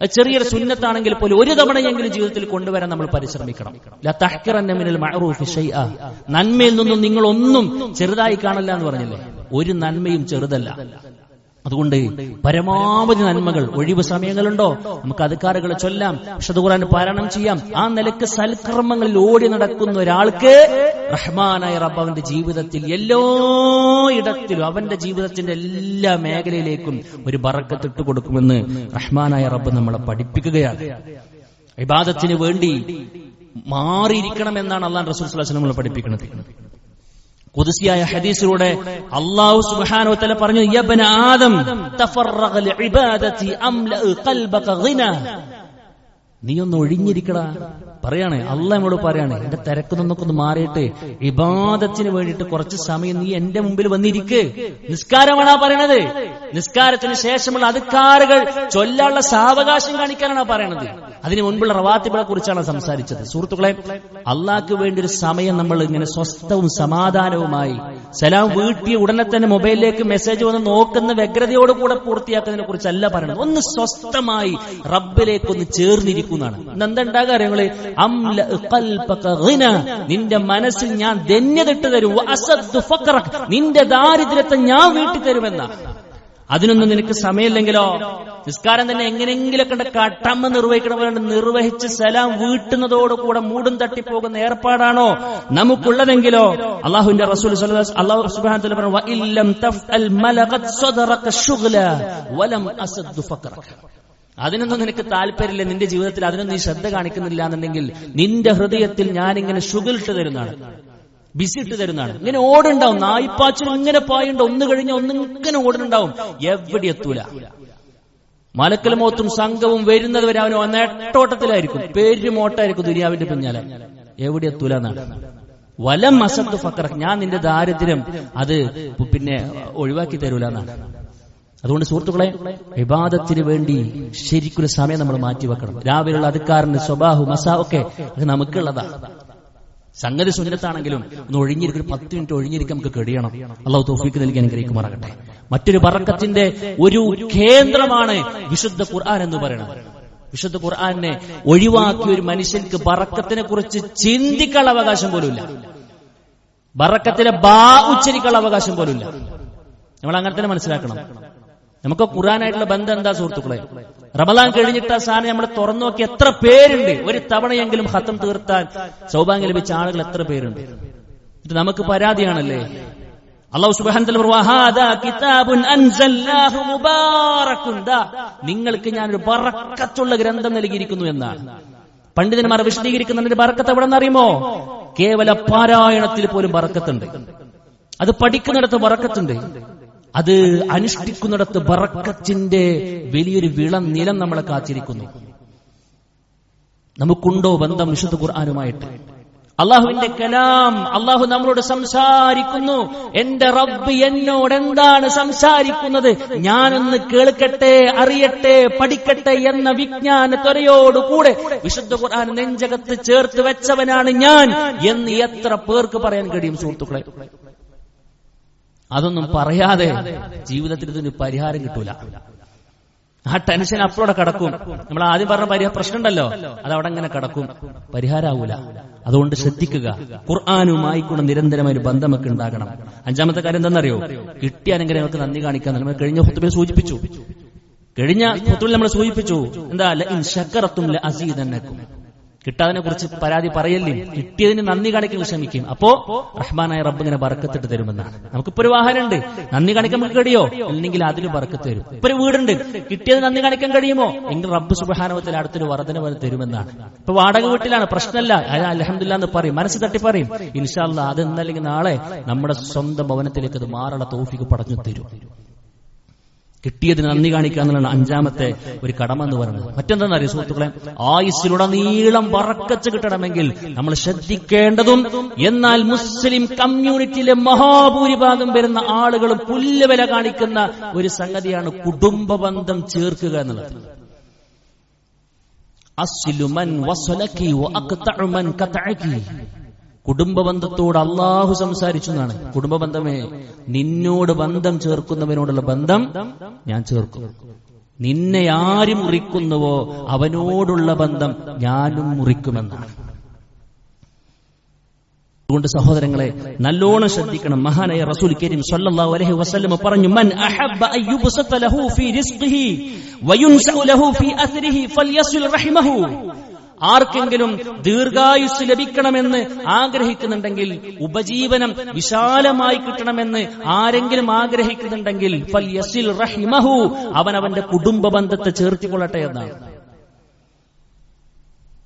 അത് ചെറിയൊരു സുന്നത്താണെങ്കിൽ പോലും ഒരു തവണയെങ്കിലും ജീവിതത്തിൽ കൊണ്ടുവരാൻ നമ്മൾ പരിശ്രമിക്കണം. ലാ തഹ്ഖിറന്ന മിനൽ മഅറൂഫി ശൈഅ. നന്മയിൽ നിന്നും നിങ്ങൾ ഒന്നും ചെറുതായി കാണില്ല എന്ന് പറഞ്ഞില്ലേ? ഒരു നന്മയും ചെറുതല്ല. അതുകൊണ്ട് പരമാവധി നന്മകൾ, ഒഴിവ് സമയങ്ങളുണ്ടോ നമുക്ക് അദ്കാറുകൾ ചൊല്ലാം, വിശുദ്ധ ഖുർആൻ പാരായണം ചെയ്യാം. ആ നിലക്ക് സൽക്കർമ്മങ്ങളിൽ ഓടി നടക്കുന്ന ഒരാൾക്ക് റഹ്മാനായ റബ്ബ് അവന്റെ ജീവിതത്തിൽ എല്ലായിടത്തിലും, അവന്റെ ജീവിതത്തിന്റെ എല്ലാ മേഖലയിലേക്കും ഒരു ബറക്കത്ത് ഇട്ട് കൊടുക്കുമെന്ന് റഹ്മാനായ റബ്ബ് നമ്മളെ പഠിപ്പിക്കുകയാണ്. ഇബാദത്തിന് വേണ്ടി മാറിയിരിക്കണമെന്നാണ് അല്ലാഹു റസൂൽ സ്വല്ലല്ലാഹു അലൈഹി വസല്ലം പഠിപ്പിക്കുന്നത്. ഖുദ്സിയായ ഹദീസിലൂടെ അല്ലാഹു സുബ്ഹാനഹു വ തആല പറഞ്ഞു, യാ ബന ആദം തഫറഗ ലിഇബാദതി അംല ഖൽബക ഗിന. നീ ഒന്ന് ഒഴിഞ്ഞിരിക്കടാ. പറയാണ് അല്ലാഹ് നമ്മോട് പറയാണ്, എന്റെ തിരക്ക് നിന്നൊക്കെ ഒന്ന് മാറിയിട്ട് ഇബാദത്തിന് വേണ്ടിയിട്ട് കുറച്ച് സമയം നീ എന്റെ മുമ്പിൽ വന്നിരിക്ക്. നിസ്കാരമാണാ പറയണത്. നിസ്കാരത്തിന് ശേഷമുള്ള അദ്കാറുകൾ ചൊല്ലാനുള്ള സാവകാശം കാണിക്കാനാണ് പറയണത്. അതിന് മുൻപുള്ള റവാത്തിബുകളെ കുറിച്ചാണ് സംസാരിച്ചത്. സുഹൃത്തുക്കളെ, അള്ളാഹ്ക്ക് വേണ്ടി ഒരു സമയം നമ്മൾ ഇങ്ങനെ സ്വസ്ഥവും സമാധാനവുമായി സലാം വീട്ടിയ ഉടനെ തന്നെ മൊബൈലിലേക്ക് മെസ്സേജ് വന്ന് നോക്കുന്ന വ്യഗ്രതയോടുകൂടെ പൂർത്തിയാക്കുന്നതിനെ കുറിച്ചല്ല പറയുന്നത്. ഒന്ന് സ്വസ്ഥമായി റബ്ബിലേക്ക് ഒന്ന് ചേർന്നിരിക്കുന്നതാണ്. എന്തുണ്ടാകാ അറിയങ്ങള്? അംല ഖൽബക ഗിന. നിന്റെ മനസ്സിൽ ഞാൻ ധന്യതട്ട് തരും. വഅസദ്ദു ഫഖറക. നിന്റെ ദാരിദ്ര്യത്തെ ഞാൻ വീട്ടി തരുമെന്ന. അതിനൊന്നും നിനക്ക് സമയമില്ലെങ്കിലോ നിസ്കാരം തന്നെ എങ്ങനെയെങ്കിലൊക്കെ കട്ടമ്മ നിർവഹിക്കണമെന്ന് നിർവഹിച്ച് സലാം വീട്ടുന്നതോടുകൂടെ മൂടും തട്ടിപ്പോകുന്ന ഏർപ്പാടാണോ നമുക്കുള്ളതെങ്കിലോ അല്ലാഹുവിന്റെ റസൂൽ അല്ലാഹു സുബ്ഹാനഹു വ തആല പറഞ്ഞു, വഇല്ലം തഫ്അൽ മലഗത് സദറക ശുഗ്ല വലം അസദ്ദു ഫഖറക. അതിനൊന്നും നിനക്ക് താല്പര്യമില്ല, നിന്റെ ജീവിതത്തിൽ അതിനൊന്നും നീ ശ്രദ്ധ കാണിക്കുന്നില്ല എന്നുണ്ടെങ്കിൽ നിന്റെ ഹൃദയത്തിൽ ഞാനിങ്ങനെ ശുഗിലിട്ട് തരുന്നതാണ്, ബിസി ഇട്ട് തരുന്നതാണ്. ഇങ്ങനെ ഓടുണ്ടാവും, നായിപ്പാച്ചിൽ ഇങ്ങനെ പായുണ്ട്, ഒന്ന് കഴിഞ്ഞ ഒന്നിങ്ങനെ ഓടുന്നുണ്ടാവും, എവിടെ എത്തൂല. മലക്കൽ മൗത്തും സംഘവും വരുന്നത് വരെ അവന് നെട്ടോട്ടത്തിലായിരിക്കും, പെരുമോട്ടായിരിക്കും ദുനിയാവിന്റെ പിന്നാലെ, എവിടെ എത്തൂല എന്നാണ്. വലം അസദ്ദു ഫഖറക. ഞാൻ നിന്റെ ദാരിദ്ര്യം അത് പിന്നെ ഒഴിവാക്കി തരൂല എന്നാണ്. അതുകൊണ്ട് സുഹൃത്തുക്കളെ, ഇബാദത്തിന് വേണ്ടി ശരിക്കൊരു സമയം നമ്മൾ മാറ്റിവെക്കണം. രാവിലെയുള്ള അദ്കാറിന് സ്വബാഹു മസാ ഒക്കെ അത് നമുക്കുള്ളതാ. സംഗതി സുന്നത്താണെങ്കിലും ഒന്ന് ഒഴിഞ്ഞിരിക്കും, 10 മിനിറ്റ് ഒഴിഞ്ഞിരിക്കാൻ നമുക്ക് കഴിയണം. അള്ളാഹു തൗഫീഖ് നൽകി അനുഗ്രഹിക്കുമാറാകട്ടെ. മറ്റൊരു ബറക്കത്തിന്റെ ഒരു കേന്ദ്രമാണ് വിശുദ്ധ ഖുർആൻ എന്ന് പറയുന്നത്. വിശുദ്ധ ഖുർആനെ ഒഴിവാക്കിയ ഒരു മനുഷ്യർക്ക് ബറക്കത്തിനെ കുറിച്ച് ചിന്തിക്കാനുള്ള അവകാശം പോലുമില്ല. ബറക്കത്തിലെ ബാ ഉച്ചരിക്കാനുള്ള അവകാശം പോലുമില്ല. നമ്മൾ അങ്ങനെ തന്നെ മനസ്സിലാക്കണം. നമുക്ക് ഖുർആനായിട്ടുള്ള ബന്ധം എന്താ സുഹൃത്തുക്കളെ? റമദാൻ കഴിഞ്ഞിട്ട് ആ സാധനം നമ്മൾ തുറന്നു നോക്കി എത്ര പേരുണ്ട് ഒരു തവണയെങ്കിലും ഖത്തം തീർത്താൻ സൗഭാഗ്യം ലഭിച്ച ആളുകൾ എത്ര പേരുണ്ട്? ഇത് നമുക്ക് പരാതിയാണല്ലേ. അല്ലാഹു സുബ്ഹാനഹു വ തആല കിതാബുൻ അൻസൽനാഹു മുബാറകുൻ, നിങ്ങൾക്ക് ഞാനൊരു ബറക്കത്തുള്ള ഗ്രന്ഥം നൽകിയിരിക്കുന്നു എന്നാണ് പണ്ഡിതന്മാർ വിശദീകരിക്കുന്നതിന്റെ ബറക്കത്ത് എവിടെ നിന്നറിയുമോ? കേവല പാരായണത്തിൽ പോലും ബറക്കത്തുണ്ട്. അത് പഠിക്കുന്നിടത്ത് ബറക്കത്തുണ്ട്. അത് അനുഷ്ഠിക്കുന്നിടത്ത് ബറക്കത്തിന്റെ വലിയൊരു വിളനിലം നമ്മളെ കാത്തിരിക്കുന്നു. നമുക്കുണ്ടോ ബന്ധം വിശുദ്ധ ഖുർആനുമായിട്ട്? അള്ളാഹുവിന്റെ കലാം, അള്ളാഹു നമ്മളോട് സംസാരിക്കുന്നു. എന്റെ റബ്ബ് എന്നോട് എന്താണ് സംസാരിക്കുന്നത്, ഞാനൊന്ന് കേൾക്കട്ടെ, അറിയട്ടെ, പഠിക്കട്ടെ എന്ന വിജ്ഞാന ത്വരയോടുകൂടെ വിശുദ്ധ ഖുർആൻ നെഞ്ചകത്ത് ചേർത്ത് വെച്ചവനാണ് ഞാൻ എന്ന് എത്ര പേർക്ക് പറയാൻ കഴിയും സുഹൃത്തുക്കളെ? അതൊന്നും പറയാതെ ജീവിതത്തിൽ ഇതിന് പരിഹാരം കിട്ടൂല. ആ ടെൻഷൻ അപ്പോഴവിടെ കിടക്കും. നമ്മൾ ആദ്യം പറഞ്ഞ പ്രശ്നം ഉണ്ടല്ലോ, അതവിടെ ഇങ്ങനെ കിടക്കും, പരിഹാരമാവൂല. അതുകൊണ്ട് ശ്രദ്ധിക്കുക, ഖുർആനുമായി കൂടെ നിരന്തരമായ ഒരു ബന്ധമൊക്കെ ഉണ്ടാകണം. 5-ാമത്തെ കാര്യം എന്താണെന്നറിയോ? കിട്ടിയ അനുഗ്രഹങ്ങൾക്ക് നന്ദി കാണിക്കാൻ നമ്മൾ കഴിഞ്ഞ ഖുത്ബയിൽ സൂചിപ്പിച്ചു. എന്താ ലഇൻ ശകറതും ലഅസീദന്നകും. കിട്ടാതിനെ കുറിച്ച് പരാതി പറയല്ലേ, കിട്ടിയതിന് നന്ദി കാണിക്കാൻ ശ്രമിക്കും. അപ്പോ റഹ്മാനായ റബ്ബ് ഇങ്ങനെ ബറക്കത്തിട്ട് തരുമെന്നാണ്. നമുക്കിപ്പോ ഒരു വാഹനമുണ്ട്, നന്ദി കാണിക്കാൻ നമുക്ക് കഴിയോ? ഇല്ലെങ്കിൽ അതിന് ബറക്കത്ത് തരും. ഇപ്പൊ ഒരു വീടുണ്ട്, കിട്ടിയത് നന്ദി കാണിക്കാൻ കഴിയുമോ? എങ്കിൽ റബ്ബ് സുബ്ഹാനഹു വ തആല അടുത്തൊരു വർധന പോലെ തരുമെന്നാണ്. ഇപ്പൊ വാടക വീട്ടിലാണ്, പ്രശ്നമല്ല, അൽഹംദുലില്ലാഹ് എന്ന് പറയും, മനസ്സ് തട്ടി പറയും. ഇൻഷാ അല്ലാഹ് അത് എന്നല്ലെങ്കിൽ നാളെ നമ്മുടെ സ്വന്തം ഭവനത്തിലേക്ക് അത് മാറാനുള്ള തൗഫീഖ് പടഞ്ഞു തരും. കിട്ടിയതിന് നന്ദി കാണിക്കുക എന്നുള്ളതാണ് 5-ാമത്തെ ഒരു കടമ എന്ന് പറയുന്നത്. മറ്റെന്താണെന്നറിയോ സുഹൃത്തുക്കളെ? ആയുസ്സിലുടനീളം ബറക്കത്ത് കിട്ടണമെങ്കിൽ നമ്മൾ ശ്രദ്ധിക്കേണ്ടതും, എന്നാൽ മുസ്ലിം കമ്മ്യൂണിറ്റിയിലെ മഹാഭൂരിഭാഗം വരുന്ന ആളുകളും പുല്ലുവില കാണിക്കുന്ന ഒരു സംഗതിയാണ് കുടുംബ ബന്ധം ചേർക്കുക എന്നുള്ളത്. അസ്ലു മൻ വസലകി വഅഖതഉ മൻ ഖതഅകി. കുടുംബബന്ധത്തോട് അള്ളാഹു സംസാരിച്ചു എന്നാണ്. കുടുംബബന്ധമേ, നിന്നോട് ബന്ധം ചേർക്കുന്നവനോടുള്ള ബന്ധം ഞാൻ ചേർക്കും. നിന്നെ ആര് മുറിക്കുന്നുവോ അവനോടുള്ള ബന്ധം ഞാനും മുറിക്കുമെന്നാണ്. അതുകൊണ്ട് സഹോദരങ്ങളെ നല്ലോണം ശ്രദ്ധിക്കണം. മഹാനായ റസൂൽ കരീം സ്വല്ലല്ലാഹു അലൈഹി വസല്ലം പറഞ്ഞു, മൻ അഹബ്ബ അയ്യുബ്സത ലഹു ഫീ റിസ്ഖിഹി വയുൻസഉ ലഹു ഫീ അസ്രിഹി ഫൽയസ്ൽ റഹിമഹു. ആർക്കെങ്കിലും ദീർഘായുസ് ലഭിക്കണമെന്ന് ആഗ്രഹിക്കുന്നുണ്ടെങ്കിൽ, ഉപജീവനം വിശാലമായി കിട്ടണമെന്ന് ആരെങ്കിലും ആഗ്രഹിക്കുന്നുണ്ടെങ്കിൽ ഫൽയസിൽ റഹിമഹു, അവനവന്റെ കുടുംബ ബന്ധത്തെ ചേർത്തിക്കൊള്ളട്ടെ എന്നാണ്.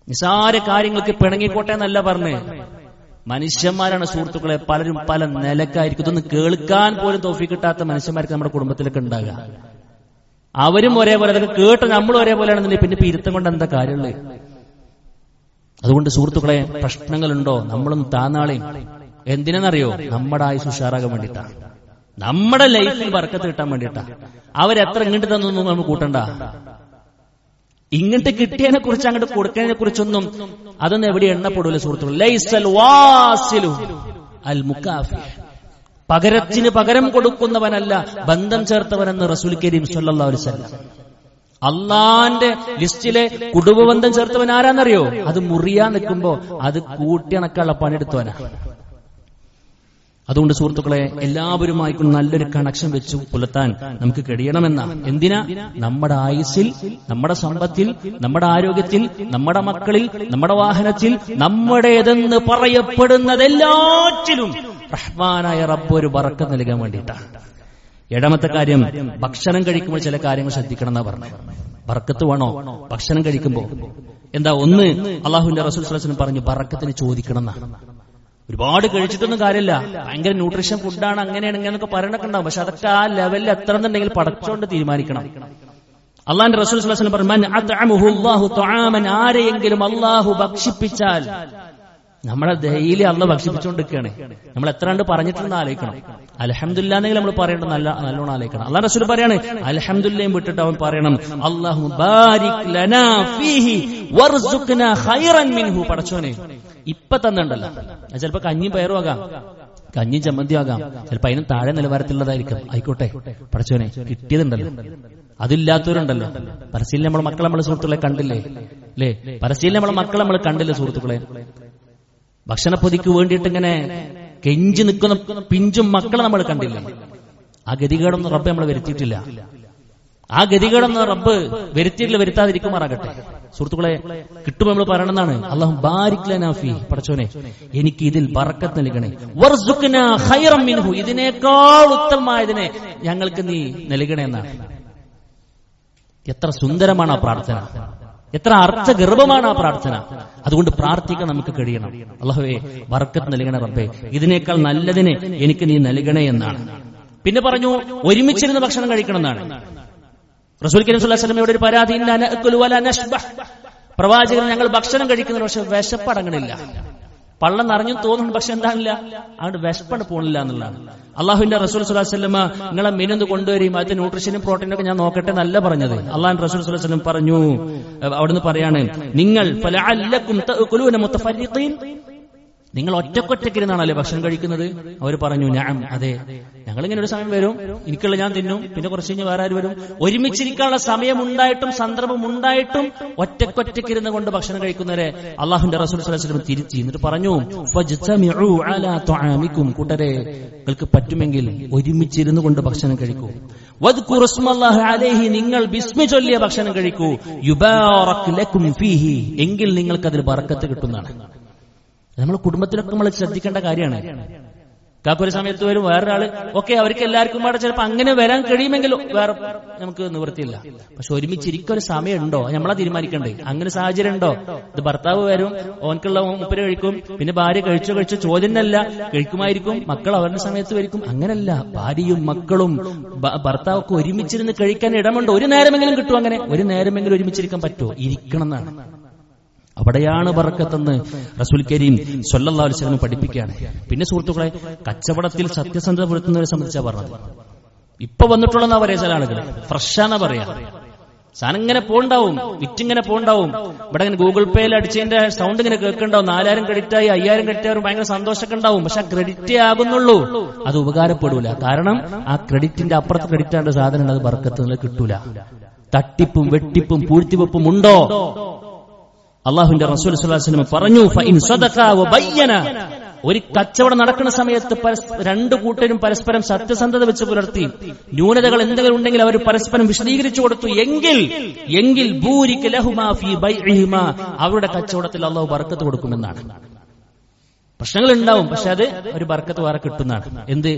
നിസാര കാര്യങ്ങൾക്ക് പിണങ്ങിക്കോട്ടെ എന്നല്ല പറഞ്ഞ്. മനുഷ്യന്മാരാണ് സുഹൃത്തുക്കളെ, പലരും പല നിലക്കായിരിക്കും. ഇതൊന്നും കേൾക്കാൻ പോലും തൗഫീഖ് കിട്ടാത്ത മനുഷ്യന്മാർക്ക് നമ്മുടെ കുടുംബത്തിലൊക്കെ ഉണ്ടാകുക. അവരും ഒരേപോലെ, അതൊക്കെ കേട്ട് നമ്മളും ഒരേപോലെയാണെന്നില്ല, പിന്നെ ഇരുത്തം കൊണ്ട് എന്താ കാര്യമുള്ളത്? അതുകൊണ്ട് സുഹൃത്തുക്കളെ, പ്രശ്നങ്ങളുണ്ടോ നമ്മളൊന്നും താന്നാളെയും. എന്തിനെന്നറിയോ? നമ്മുടെ ആയുസ് ഉഷാറാകാൻ വേണ്ടിയിട്ടാണ്, നമ്മുടെ ലൈഫിൽ ബർക്കത്ത് കിട്ടാൻ വേണ്ടിയിട്ടാ. അവരെത്ര ഇങ്ങോട്ട് തന്നൊന്നും നമ്മൾ കൂട്ടണ്ട. ഇങ്ങോട്ട് കിട്ടിയതിനെ കുറിച്ച് അങ്ങോട്ട് കൊടുക്കുന്നതിനെ കുറിച്ചൊന്നും അതൊന്നും എവിടെ എണ്ണപ്പെടൂല സുഹൃത്തുക്കൾ. ലൈസൽ വാസിലു അൽ മുകാഫി. പകരത്തിന് പകരം കൊടുക്കുന്നവനല്ല ബന്ധം ചേർത്തവനെന്ന് റസൂൽ കരീം സ്വല്ലല്ലാഹു അലൈഹി വസല്ലം. അള്ളാന്റെ ലിസ്റ്റിലെ കുടുംബബന്ധം ചേർത്തവൻ ആരാന്നറിയോ? അത് മുറിയാൻ നിൽക്കുമ്പോ അത് കൂട്ടിയണക്കാനുള്ള പണിയെടുത്തവനാ. അതുകൊണ്ട് സുഹൃത്തുക്കളെ, എല്ലാവരുമായിക്കും നല്ലൊരു കണക്ഷൻ വെച്ച് പുലർത്താൻ നമുക്ക് കഴിയണമെന്ന. എന്തിനാ? നമ്മുടെ ആയുസ്സിൽ, നമ്മുടെ സമ്പത്തിൽ, നമ്മുടെ ആരോഗ്യത്തിൽ, നമ്മുടെ മക്കളിൽ, നമ്മുടെ വാഹനത്തിൽ, നമ്മുടേതെന്ന് പറയപ്പെടുന്നതെല്ലാറ്റിലും റഹ്മാനായ റബ്ബ് ഒരു ബറക്കത്ത് നൽകാൻ വേണ്ടിയിട്ടാണ്. 7-ാമത്തെ കാര്യം, ഭക്ഷണം കഴിക്കുമ്പോൾ ചില കാര്യങ്ങൾ ശ്രദ്ധിക്കണം എന്നാ പറഞ്ഞത്. ബറക്കത്ത് വേണോ ഭക്ഷണം കഴിക്കുമ്പോ? എന്താ? ഒന്ന്, അള്ളാഹുവിന്റെ റസൂൽ സ്വല്ലല്ലാഹു അലൈഹി വസല്ലം പറഞ്ഞു, ബറക്കത്തിന് ചോദിക്കണം എന്നാണ്. ഒരുപാട് കഴിച്ചിട്ടൊന്നും കാര്യമില്ല, ഭയങ്കര ന്യൂട്രീഷൻ ഫുഡാണ്, അങ്ങനെയാണ് ഇങ്ങനെയൊക്കെ പറയണൊക്കെ ഉണ്ടാവും. പക്ഷെ അതൊക്കെ ആ ലെവലിൽ എത്ര എന്നുണ്ടെങ്കിൽ പടച്ചോണ്ട് തീരുമാനിക്കണം. അള്ളാഹുവിന്റെ റസൂൽ സ്വല്ലല്ലാഹു അലൈഹി വസല്ലം പറഞ്ഞു, മൻ അത്അമഹു അല്ലാഹു തആമൻ, ആരെയെങ്കിലും അള്ളാഹു ഭക്ഷിപ്പിച്ചാൽ, നമ്മളെ ഡെയിലി അള്ളാഹ് ഭക്ഷിപ്പിച്ചുകൊണ്ടിരിക്കുകയാണ്. നമ്മൾ എത്ര കണ്ട് പറഞ്ഞിട്ടുണ്ടെന്ന് ആലോചിക്കണം. അൽഹംദുലില്ലാ എന്നെങ്കിലും നമ്മൾ പറയേണ്ടത് നല്ലോണം ആലോചിക്കണം. അള്ളാഹ് റസൂൽ പറയാണ്, അൽഹംദുലില്ലയും വിട്ടിട്ട് അവൻ പറയണം, അല്ലാഹു ബാരിക് ലനാ ഫീഹി വർസുഖ്നാ ഖൈറൻ മിൻഹു. പടച്ചോനെ, ഇപ്പൊ തന്നിട്ടുണ്ടല്ലോ, ചിലപ്പോ കഞ്ഞിയും പയറും ആകാം, കഞ്ഞിയും ചമ്മന്തിയും ആകാം, ചിലപ്പോ അതിനും താഴെ നിലവാരത്തിലുള്ളതായിരിക്കും. ആയിക്കോട്ടെ, പടച്ചോനെ കിട്ടിയതുണ്ടല്ലോ. അതില്ലാത്തവരുണ്ടല്ലോ. പരസ്യയിൽ നമ്മളെ മക്കളെ നമ്മളെ സുഹൃത്തുക്കളെ കണ്ടില്ലേ അല്ലേ? പരസ്യയിൽ നമ്മളെ മക്കളെ നമ്മൾ കണ്ടില്ലേ സുഹൃത്തുക്കളെ? ഭക്ഷണപ്പൊതിക്ക് വേണ്ടിയിട്ട് ഇങ്ങനെ കെഞ്ചി നിൽക്കുന്ന പിഞ്ചും മക്കളെ നമ്മൾ കണ്ടില്ലേ? ആ ഗതികേടൊന്നും റബ്ബ് നമ്മളെ വരുത്തിയിട്ടില്ല. ആ ഗതികേടൊന്നും റബ്ബ് വരുത്താതിരിക്കുമാറാകട്ടെ. സുഹൃത്തുക്കളെ, കിട്ടുമ്പോൾ നമ്മൾ പറയണമെന്നാണ്, അല്ലാഹു ബാരിക് ലനാ ഫീ, പടച്ചോനെ എനിക്ക് ഇതിൽ ബറക്കത്ത് നൽകണേ, വർസുഖ്നാ ഖൈറൻ മിൻഹു, ഇതിനേക്കാൾ ഉത്തമമായതിനെ ഞങ്ങൾക്ക് നീ നൽകണേ എന്നാണ്. എത്ര സുന്ദരമാണ് ആ പ്രാർത്ഥന, എത്ര അർത്ഥഗർഭമാണ് ആ പ്രാർത്ഥന. അതുകൊണ്ട് പ്രാർത്ഥിക്കാൻ നമുക്ക് കഴിയണം. അല്ലാഹുവേ ബറക്കത്ത് നൽകണേ റബ്ബേ, ഇതിനേക്കാൾ നല്ലതിനെ എനിക്ക് നീ നൽകണേ എന്നാണ്. പിന്നെ പറഞ്ഞു ഒരുമിച്ചിരുന്ന് ഭക്ഷണം കഴിക്കണം എന്നാണ്. റസൂൽ കരീം സ്വല്ലല്ലാഹു അലൈഹി വസല്ലമയുടെ ഒരു പരാതി, ഇന്നാ നഅകുലു വലാ നശ്ബഹ്, പ്രവാചകൻ ഞങ്ങൾ ഭക്ഷണം കഴിക്കുന്നുണ്ട്, പക്ഷെ വിശപ്പടങ്ങണില്ല. പള്ളം നിറഞ്ഞു തോന്നുന്നു, പക്ഷെ എന്താണില്ല, അങ്ങോട്ട് വിശപ്പണ് പോണില്ല എന്നുള്ളതാണ്. അള്ളാഹുവിന്റെ റസൂൽ സ്വല്ലല്ലാഹു അലൈഹി വസല്ലമ നിങ്ങളെ മെനു കൊണ്ടുവരും, അതിന്റെ ന്യൂട്രീഷനും പ്രോട്ടീനും ഒക്കെ ഞാൻ നോക്കട്ടെ നല്ല പറഞ്ഞത്. അള്ളാഹുവിന്റെ റസൂൽ സ്വല്ലല്ലാഹു അലൈഹി വസല്ലം പറഞ്ഞു, അവിടുന്ന് പറയാണ്, നിങ്ങൾ ഫലഅല്ലകും തഅകുലൂന മുതഫരിഖീൻ, നിങ്ങൾ ഒറ്റക്കൊറ്റക്കിരുന്നാണല്ലേ ഭക്ഷണം കഴിക്കുന്നത്? അവർ പറഞ്ഞു നഅം, അതെ, ഞങ്ങളിങ്ങനെ ഒരു സമയം വരും, എനിക്കുള്ള ഞാൻ തിന്നും, പിന്നെ കുറച്ച് കഴിഞ്ഞ് വേറെ ആര് വരും. ഒരുമിച്ചിരിക്കാനുള്ള സമയമുണ്ടായിട്ടും സന്ദർഭമുണ്ടായിട്ടും ഒറ്റക്കൊറ്റക്കിരുന്ന് കൊണ്ട് ഭക്ഷണം കഴിക്കുന്നവരെ അള്ളാഹുവിന്റെ റസൂൽ സ്വല്ലല്ലാഹു അലൈഹി വസല്ലം തിരിച്ചു എന്നിട്ട് പറഞ്ഞു, ഫജ്തമിഉ അലാ തുആമികും, കൂട്ടരെ നിങ്ങൾക്ക് പറ്റുമെങ്കിൽ ഒരുമിച്ചിരുന്ന് കൊണ്ട് ഭക്ഷണം കഴിക്കൂ. വദ്കുറു ഇസ്മല്ലാഹി അലൈഹി, നിങ്ങൾ ബിസ്മി ചൊല്ലിയ ഭക്ഷണം കഴിക്കൂ. യുബാറക് ലക്കും ഫീഹി, എങ്കിൽ നിങ്ങൾക്ക് അതിൽ ബറക്കത്ത് കിട്ടുന്നതാണ്. നമ്മളെ കുടുംബത്തിലൊക്കെ നമ്മൾ ശ്രദ്ധിക്കേണ്ട കാര്യമാണ്. കാക്കൊരു സമയത്ത് വരും, വേറൊരാള് ഓക്കെ, അവർക്ക് എല്ലാവർക്കും പാടെ ചിലപ്പോൾ അങ്ങനെ വരാൻ കഴിയുമെങ്കിൽ വേറെ നമുക്ക് നിവൃത്തിയില്ല. പക്ഷെ ഒരുമിച്ചിരിക്കൊരു സമയം ഉണ്ടോ നമ്മളെ തീരുമാനിക്കണ്ടേ? അങ്ങനെ സാഹചര്യം ഉണ്ടോ? ഇത് ഭർത്താവ് വരും, ഓൻക്കുള്ള മുപ്പര് കഴിക്കും, പിന്നെ ഭാര്യ കഴിച്ചോ ചോദ്യമല്ല, കഴിക്കുമായിരിക്കും, മക്കൾ അവരുടെ സമയത്ത് വരിക്കും. അങ്ങനല്ല, ഭാര്യയും മക്കളും ഭർത്താവൊക്കെ ഒരുമിച്ചിരുന്ന് കഴിക്കാൻ ഇടമുണ്ടോ? ഒരു നേരമെങ്കിലും കിട്ടും. അങ്ങനെ ഒരു നേരമെങ്കിലും ഒരുമിച്ചിരിക്കാൻ പറ്റുമോ? ഇരിക്കണം എന്നാണ്. അവിടെയാണ് ബറക്കത്തെന്ന് റസൂൽ കരീം സ്വല്ലല്ലാഹു അലൈഹി വസല്ലം പഠിപ്പിക്കുകയാണ്. പിന്നെ സുഹൃത്തുക്കളെ, കച്ചവടത്തിൽ സത്യസന്ധത പുലർത്തുന്നവരെ സംബന്ധിച്ചാണ് പറഞ്ഞത്. ഇപ്പൊ വന്നിട്ടുള്ള പറയാ ചില ആളുകൾ ഫ്രഷാന്നാ പറയാ, സാധനം ഇങ്ങനെ പോണ്ടാവും, വിറ്റിങ്ങനെ പോണ്ടാവും. ഇവിടെ ഇങ്ങനെ ഗൂഗിൾ പേയിൽ അടിച്ചതിന്റെ സൗണ്ട് ഇങ്ങനെ കേൾക്കുന്നുണ്ടാവും. 4000 ക്രെഡിറ്റ് ആയി 5000 ക്രെഡിറ്റ് ആയി ഭയങ്കര സന്തോഷമൊക്കെ ഉണ്ടാവും. പക്ഷെ ആ ക്രെഡിറ്റേ ആകുന്നുള്ളൂ, അത് ഉപകാരപ്പെടൂല. കാരണം ആ ക്രെഡിറ്റിന്റെ അപ്പുറത്ത് ക്രെഡിറ്റ് ആണ്ട് സാധനം അത് ബറക്കത്ത് കിട്ടൂല. തട്ടിപ്പും വെട്ടിപ്പും പൂഴ്ത്തിവെപ്പും ഉണ്ടോ? അള്ളാഹുവിന്റെ റസൂൽ സ്വല്ലല്ലാഹു അലൈഹി വസല്ലം പറഞ്ഞു, ഫഇൻ സദഖാ വബയ്യന, ഒരു കച്ചവടം നടക്കുന്ന സമയത്ത് രണ്ടു കൂട്ടരും പരസ്പരം സത്യസന്ധത വെച്ച് പുലർത്തി, ന്യൂനതകൾ എന്തെങ്കിലും ഉണ്ടെങ്കിൽ അവർ പരസ്പരം വിശദീകരിച്ചു കൊടുത്തു, എങ്കിൽ ബൂരിക ലഹുമാ ഫീ ബൈഇഹിമാ, അവരുടെ കച്ചവടത്തിൽ അള്ളാഹു ബർക്കത്ത് കൊടുക്കുമെന്നാണ്. പ്രശ്നങ്ങൾ ഉണ്ടാവും, പക്ഷെ അത് ഒരു ബർക്കത്ത് വേറെ കിട്ടുന്നതാണ്. എന്ത്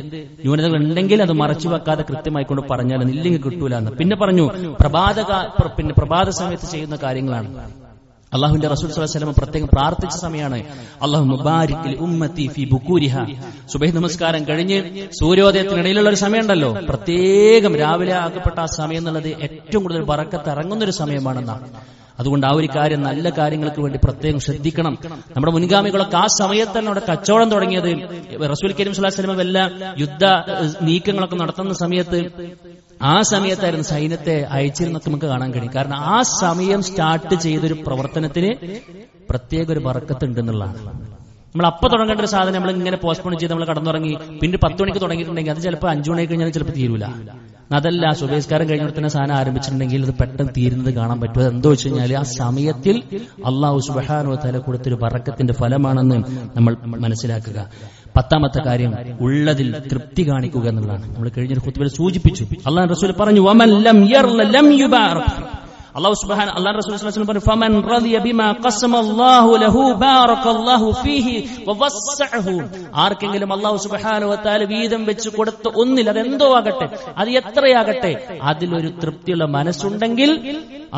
ന്യൂനതകൾ ഉണ്ടെങ്കിൽ അത് മറച്ചു വെക്കാതെ കൃത്യമായി കൊണ്ട് പറഞ്ഞാൽ ഇല്ലെങ്കിൽ കിട്ടൂല എന്ന്. പിന്നെ പറഞ്ഞു പ്രഭാത സമയത്ത് ചെയ്യുന്ന കാര്യങ്ങളാണ്. അള്ളാഹുവിന്റെ റസൂൽ സ്വല്ലല്ലാഹു അലൈഹി വസല്ലം പ്രത്യേകം പ്രാർത്ഥിച്ച സമയമാണ്, അല്ലാഹുമ്മ ബാരിക് ലി ഉമ്മത്തി ഫീ ബുകൂരിഹാ. സുബഹി നമസ്കാരം കഴിഞ്ഞ് സൂര്യോദയത്തിനിടയിലുള്ള ഒരു സമയമുണ്ടല്ലോ, പ്രത്യേകം രാവിലെ ആകപ്പെട്ട ആ സമയം എന്നുള്ളത് ഏറ്റവും കൂടുതൽ ബറക്കത്ത് ഇറങ്ങുന്നൊരു സമയമാണെന്നാണ്. അതുകൊണ്ട് ആ ഒരു കാര്യം, നല്ല കാര്യങ്ങൾക്ക് വേണ്ടി പ്രത്യേകം ശ്രദ്ധിക്കണം. നമ്മുടെ മുൻഗാമികളൊക്കെ ആ സമയത്ത് തന്നെ അവിടെ കച്ചവടം തുടങ്ങിയത്. റസൂൽ കരീം സ്വല്ലല്ലാഹു അലൈഹി വസല്ലം എല്ലാ യുദ്ധ നീക്കങ്ങളൊക്കെ നടത്തുന്ന സമയത്ത് ആ സമയത്തായിരുന്നു സൈന്യത്തെ അയച്ചിരുന്നൊക്കെ നമുക്ക് കാണാൻ കഴിയും. കാരണം ആ സമയം സ്റ്റാർട്ട് ചെയ്തൊരു പ്രവർത്തനത്തിന് പ്രത്യേക ഒരു ബറക്കത്ത് ഉണ്ടെന്നുള്ളതാണ്. നമ്മൾ അപ്പം തുടങ്ങേണ്ട ഒരു സാധനം നമ്മൾ ഇങ്ങനെ പോസ്റ്റ്പോൺ ചെയ്ത് നമ്മൾ കടന്നുറങ്ങി പിന്നെ 10 മണിക്ക് തുടങ്ങിയിട്ടുണ്ടെങ്കിൽ അത് ചിലപ്പോൾ 5 മണി കഴിഞ്ഞാൽ ചിലപ്പോൾ തീരൂല. അതല്ല, സുബഹിസ്കാരം കഴിഞ്ഞിട്ട് തന്നെ സാധനം ആരംഭിച്ചിട്ടുണ്ടെങ്കിൽ അത് പെട്ടെന്ന് തീരുന്നത് കാണാൻ പറ്റും. അതെന്തോ വെച്ച് കഴിഞ്ഞാൽ ആ സമയത്തിൽ അള്ളാഹു സുബ്ഹാനഹു വ തആല കൊടുത്തൊരു ബറക്കത്തിന്റെ ഫലമാണെന്ന് നമ്മൾ മനസ്സിലാക്കുക. 10ാമത്തെ കാര്യം, ഉള്ളതിൽ തൃപ്തി കാണിക്കുക എന്നുള്ളതാണ്. നമ്മൾ കഴിഞ്ഞ ഖുത്ബയിൽ സൂചിപ്പിച്ചു. അല്ലാഹു റസൂൽ പറഞ്ഞു, വമൻ ലം യർല ലം യുബാറക്. അല്ലാഹു സുബ്ഹാനഹു അല്ലാഹു റസൂൽ സ്വല്ലല്ലാഹു അലൈഹി വസല്ലം പറഞ്ഞു, ഫമൻ റളിയ ബിമാ ഖസമല്ലാഹു ലഹു ബാറകല്ലാഹു ഫീഹി വവസ്സഅഹു. ആർക്കെങ്കിലും അല്ലാഹു സുബ്ഹാനഹു വ തആല വീതം വെച്ച് കൊടുത്ത ഒന്നിൽ, അതെന്തോ ആകട്ടെ, അത് എത്രയാകട്ടെ, അതിലൊരു തൃപ്തിയുള്ള മനസ്സുണ്ടെങ്കിൽ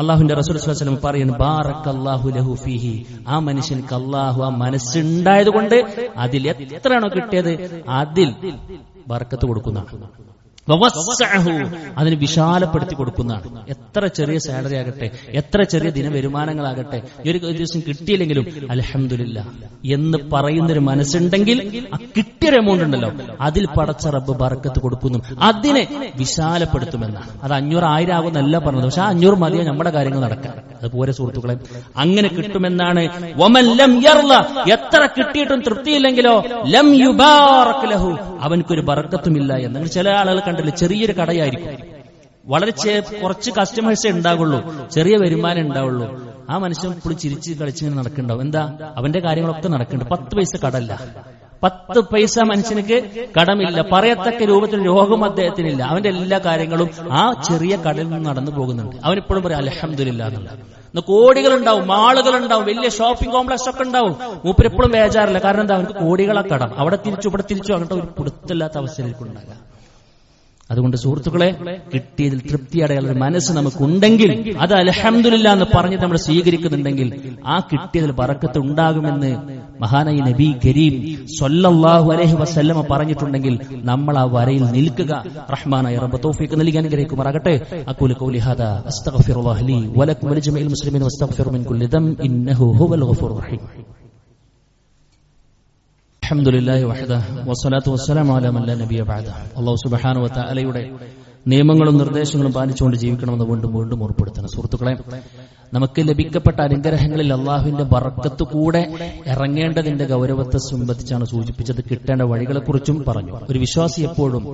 അല്ലാഹുവിന്റെ റസൂൽ സ്വല്ലല്ലാഹു അലൈഹി വസല്ലം പറയുന്നു, ബാറകല്ലാഹു ലഹു ഫീഹി. ആ മനുഷ്യൻക്ക് അല്ലാഹു ആ മനസ്സുണ്ടായതുകൊണ്ട് അതിൽ എത്രയാണോ കിട്ടിയത് അതിൽ ബർക്കത്ത് കൊടുക്കുന്നതാണ്. അതിന് വിശാലപ്പെടുത്തി കൊടുക്കുന്നതാണ്. എത്ര ചെറിയ സാലറി ആകട്ടെ, എത്ര ചെറിയ ദിനവരുമാനങ്ങളാകട്ടെ, ഒരു ദിവസം കിട്ടിയില്ലെങ്കിലും അൽഹംദുലില്ലാ എന്ന് പറയുന്നൊരു മനസ്സുണ്ടെങ്കിൽ ആ കിട്ടിയൊരു എമൗണ്ട് ഉണ്ടല്ലോ, അതിൽ പടച്ച റബ്ബ് ബർക്കത്ത് കൊടുക്കുന്നു, അതിനെ വിശാലപ്പെടുത്തുമെന്നാണ്. അത് 500 1000 ആകുമെന്നല്ല പറഞ്ഞത്. പക്ഷെ 500 മതിയോ നമ്മുടെ കാര്യങ്ങൾ നടക്കാൻ. അതുപോലെ സുഹൃത്തുക്കളെ, അങ്ങനെ കിട്ടുമെന്നാണ്. വമൻ ലം യർള, എത്ര കിട്ടിയിട്ടും തൃപ്തിയില്ലെങ്കിലോ ലം യുബാറക് ലഹു, അവൻക്കൊരു ബർക്കത്തുമില്ല എന്ന്. ചില ആളുകൾ കണ്ടില്ല, ചെറിയൊരു കടയായിരിക്കും, വളരെ കുറച്ച് കസ്റ്റമേഴ്സേ ഉണ്ടാവുള്ളൂ, ചെറിയ വരുമാനം ഉണ്ടാവുള്ളൂ. ആ മനുഷ്യൻ ഇപ്പോഴും ചിരിച്ച് കളിച്ചിങ്ങനെ നടക്കുന്നുണ്ടാവും. എന്താ, അവന്റെ കാര്യങ്ങളൊക്കെ നടക്കുന്നുണ്ട്. 10 പൈസ കടല്ല, 10 പൈസ മനുഷ്യനക്ക് കടമില്ല, പറയത്തക്ക രൂപത്തിൽ രോഗം അദ്ദേഹത്തിനില്ല. അവന്റെ എല്ലാ കാര്യങ്ങളും ആ ചെറിയ കടയിൽ നിന്ന് നടന്നു പോകുന്നുണ്ട്. അവനിപ്പോഴും പറയാം അൽഹംദുലില്ലാഹ് എന്നുള്ള. കോടികളുണ്ടാവും, മാളുകളുണ്ടാവും, വലിയ ഷോപ്പിംഗ് കോംപ്ലക്സ് ഒക്കെ ഉണ്ടാവും. മൂപ്പരെപ്പോഴും ബേജാറില്ല. കാരണം എന്താ, അവർക്ക് കോടികളെ കടം, അവിടെ തിരിച്ചു ഇവിടെ തിരിച്ചു അങ്ങോട്ട് ഒരു പിടുത്തില്ലാത്ത അവസ്ഥയിലേക്ക് ഉണ്ടാകാം. അതുകൊണ്ട് സുഹൃത്തുക്കളെ, കിട്ടിയതിൽ തൃപ്തിയടയുള്ള ഒരു മനസ്സ് നമുക്കുണ്ടെങ്കിൽ, അത് അൽഹംദുലില്ലാഹ് എന്ന് പറഞ്ഞ് നമ്മൾ സ്വീകരിക്കുന്നുണ്ടെങ്കിൽ, ആ കിട്ടിയതിൽ ബറക്കത്ത് ഉണ്ടാകുമെന്ന് മഹാനായ നബി കരീം സ്വല്ലല്ലാഹു അലൈഹി വസല്ലമ പറഞ്ഞിട്ടുണ്ടെങ്കിൽ നമ്മൾ ആ വരയിൽ നിൽക്കുക. റഹ്മാനായ റബ്ബ് തൗഫീഖ് നൽകി അനുഗ്രഹിക്കുമാറാകട്ടെ. അഖൂലു ഖൗലി ഹാദാ അസ്തഗ്ഫിറുല്ലാഹ ലി വലക്കും വലിജമീഇൽ മുസ്ലിമീന വസ്തഗ്ഫിറു മിൻ കുല്ലി ദം ഇന്നഹു ഹുവൽ ഗഫൂറുർ റഹീം. അൽഹംദുലില്ലാഹി വഹദഹു വസ്സലാത്തു വസ്സലാമു അലാ മൻ ലാ നബിയ ബഅദഹു. അല്ലാഹു സുബ്ഹാനഹു വ തആലയുടെ നിയമങ്ങളും നിർദ്ദേശങ്ങളും പാലിച്ചുകൊണ്ട് ജീവിക്കണമെന്ന് വീണ്ടും വീണ്ടും ഓർപ്പെടുത്തണം. സുഹൃത്തുക്കളെ, നമുക്ക് ലഭിക്കപ്പെട്ട അനുഗ്രഹങ്ങളിൽ അള്ളാഹുവിന്റെ ബർക്കത്ത് കൂടെ ഇറങ്ങേണ്ടതിന്റെ ഗൗരവത്തെ സംബന്ധിച്ചാണ് സൂചിപ്പിച്ചത്. കിട്ടേണ്ട വഴികളെക്കുറിച്ചും പറഞ്ഞു. ഒരു വിശ്വാസി എപ്പോഴും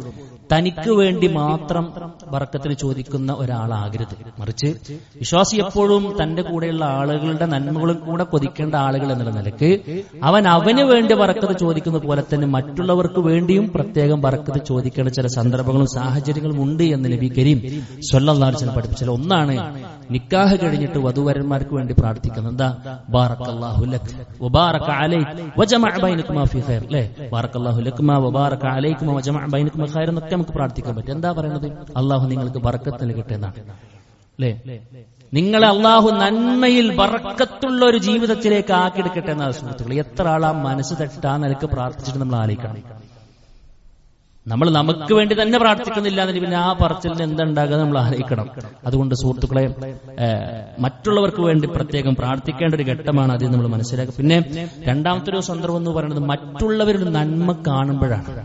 തനിക്ക് വേണ്ടി മാത്രം ബർക്കത്തിന് ചോദിക്കുന്ന ഒരാളാകരുത്. മറിച്ച് വിശ്വാസി എപ്പോഴും തന്റെ കൂടെയുള്ള ആളുകളുടെ നന്മകളും കൂടെ കൊതിക്കേണ്ട ആളുകൾ എന്നുള്ള നിലയ്ക്ക് അവന് വേണ്ടി ബർക്കത്ത് ചോദിക്കുന്ന പോലെ തന്നെ മറ്റുള്ളവർക്ക് വേണ്ടിയും പ്രത്യേകം ബർക്കത്ത് ചോദിക്കേണ്ട ചില സന്ദർഭങ്ങളും സാഹചര്യങ്ങളും ഉണ്ട് എന്ന് നബി കരീം സ്വല്ലല്ലാഹു അലൈഹി വസല്ലം പഠിപ്പിച്ചത്. ഒന്നാണ് നിക്കാഹ് കഴിഞ്ഞിട്ട് വധുവരന്മാർക്ക് വേണ്ടി പ്രാർത്ഥിക്കുന്നത്. എന്താ, ബാറക്കല്ലാഹു ലക് വബാറക അലൈക വജമഅ ബൈനകുമാ ഫീ ഖൈർ. അല്ലേ, ബാറക്കല്ലാഹു ലകുമാ വബാറക അലൈകുമാ വജമഅ ബൈനകുമാ ഖൈർ എന്നൊക്കെ നമുക്ക് പ്രാർത്ഥിക്കാൻ പറ്റും. എന്താ പറയുന്നത്, അള്ളാഹു നിങ്ങൾക്ക് ബർക്കത്ത് നൽകട്ടെ എന്നാണ്. അല്ലേ, നിങ്ങളെ അള്ളാഹു നന്മയിൽ ബർക്കത്തുള്ള ഒരു ജീവിതത്തിലേക്ക് ആക്കിയെടുക്കട്ടെ എന്നാണ്. സുഹൃത്തുക്കൾ, എത്ര ആളാ മനസ്സ് തട്ടാ നിലക്ക് പ്രാർത്ഥിച്ചിട്ട് നമ്മൾ ആലോചിക്കണം. നമ്മൾ നമുക്ക് വേണ്ടി തന്നെ പ്രാർത്ഥിക്കുന്നില്ല എന്നിട്ട് പിന്നെ ആ പറച്ചിലിന് എന്തുണ്ടാകുക നമ്മൾ ആലോചിക്കണം. അതുകൊണ്ട് സുഹൃത്തുക്കളെ, മറ്റുള്ളവർക്ക് വേണ്ടി പ്രത്യേകം പ്രാർത്ഥിക്കേണ്ട ഒരു ഘട്ടമാണ് അത് നമ്മൾ മനസ്സിലാക്കുക. പിന്നെ രണ്ടാമത്തെ ഒരു സന്ദർഭം എന്ന് പറയുന്നത് മറ്റുള്ളവരുടെ നന്മ കാണുമ്പോഴാണ്.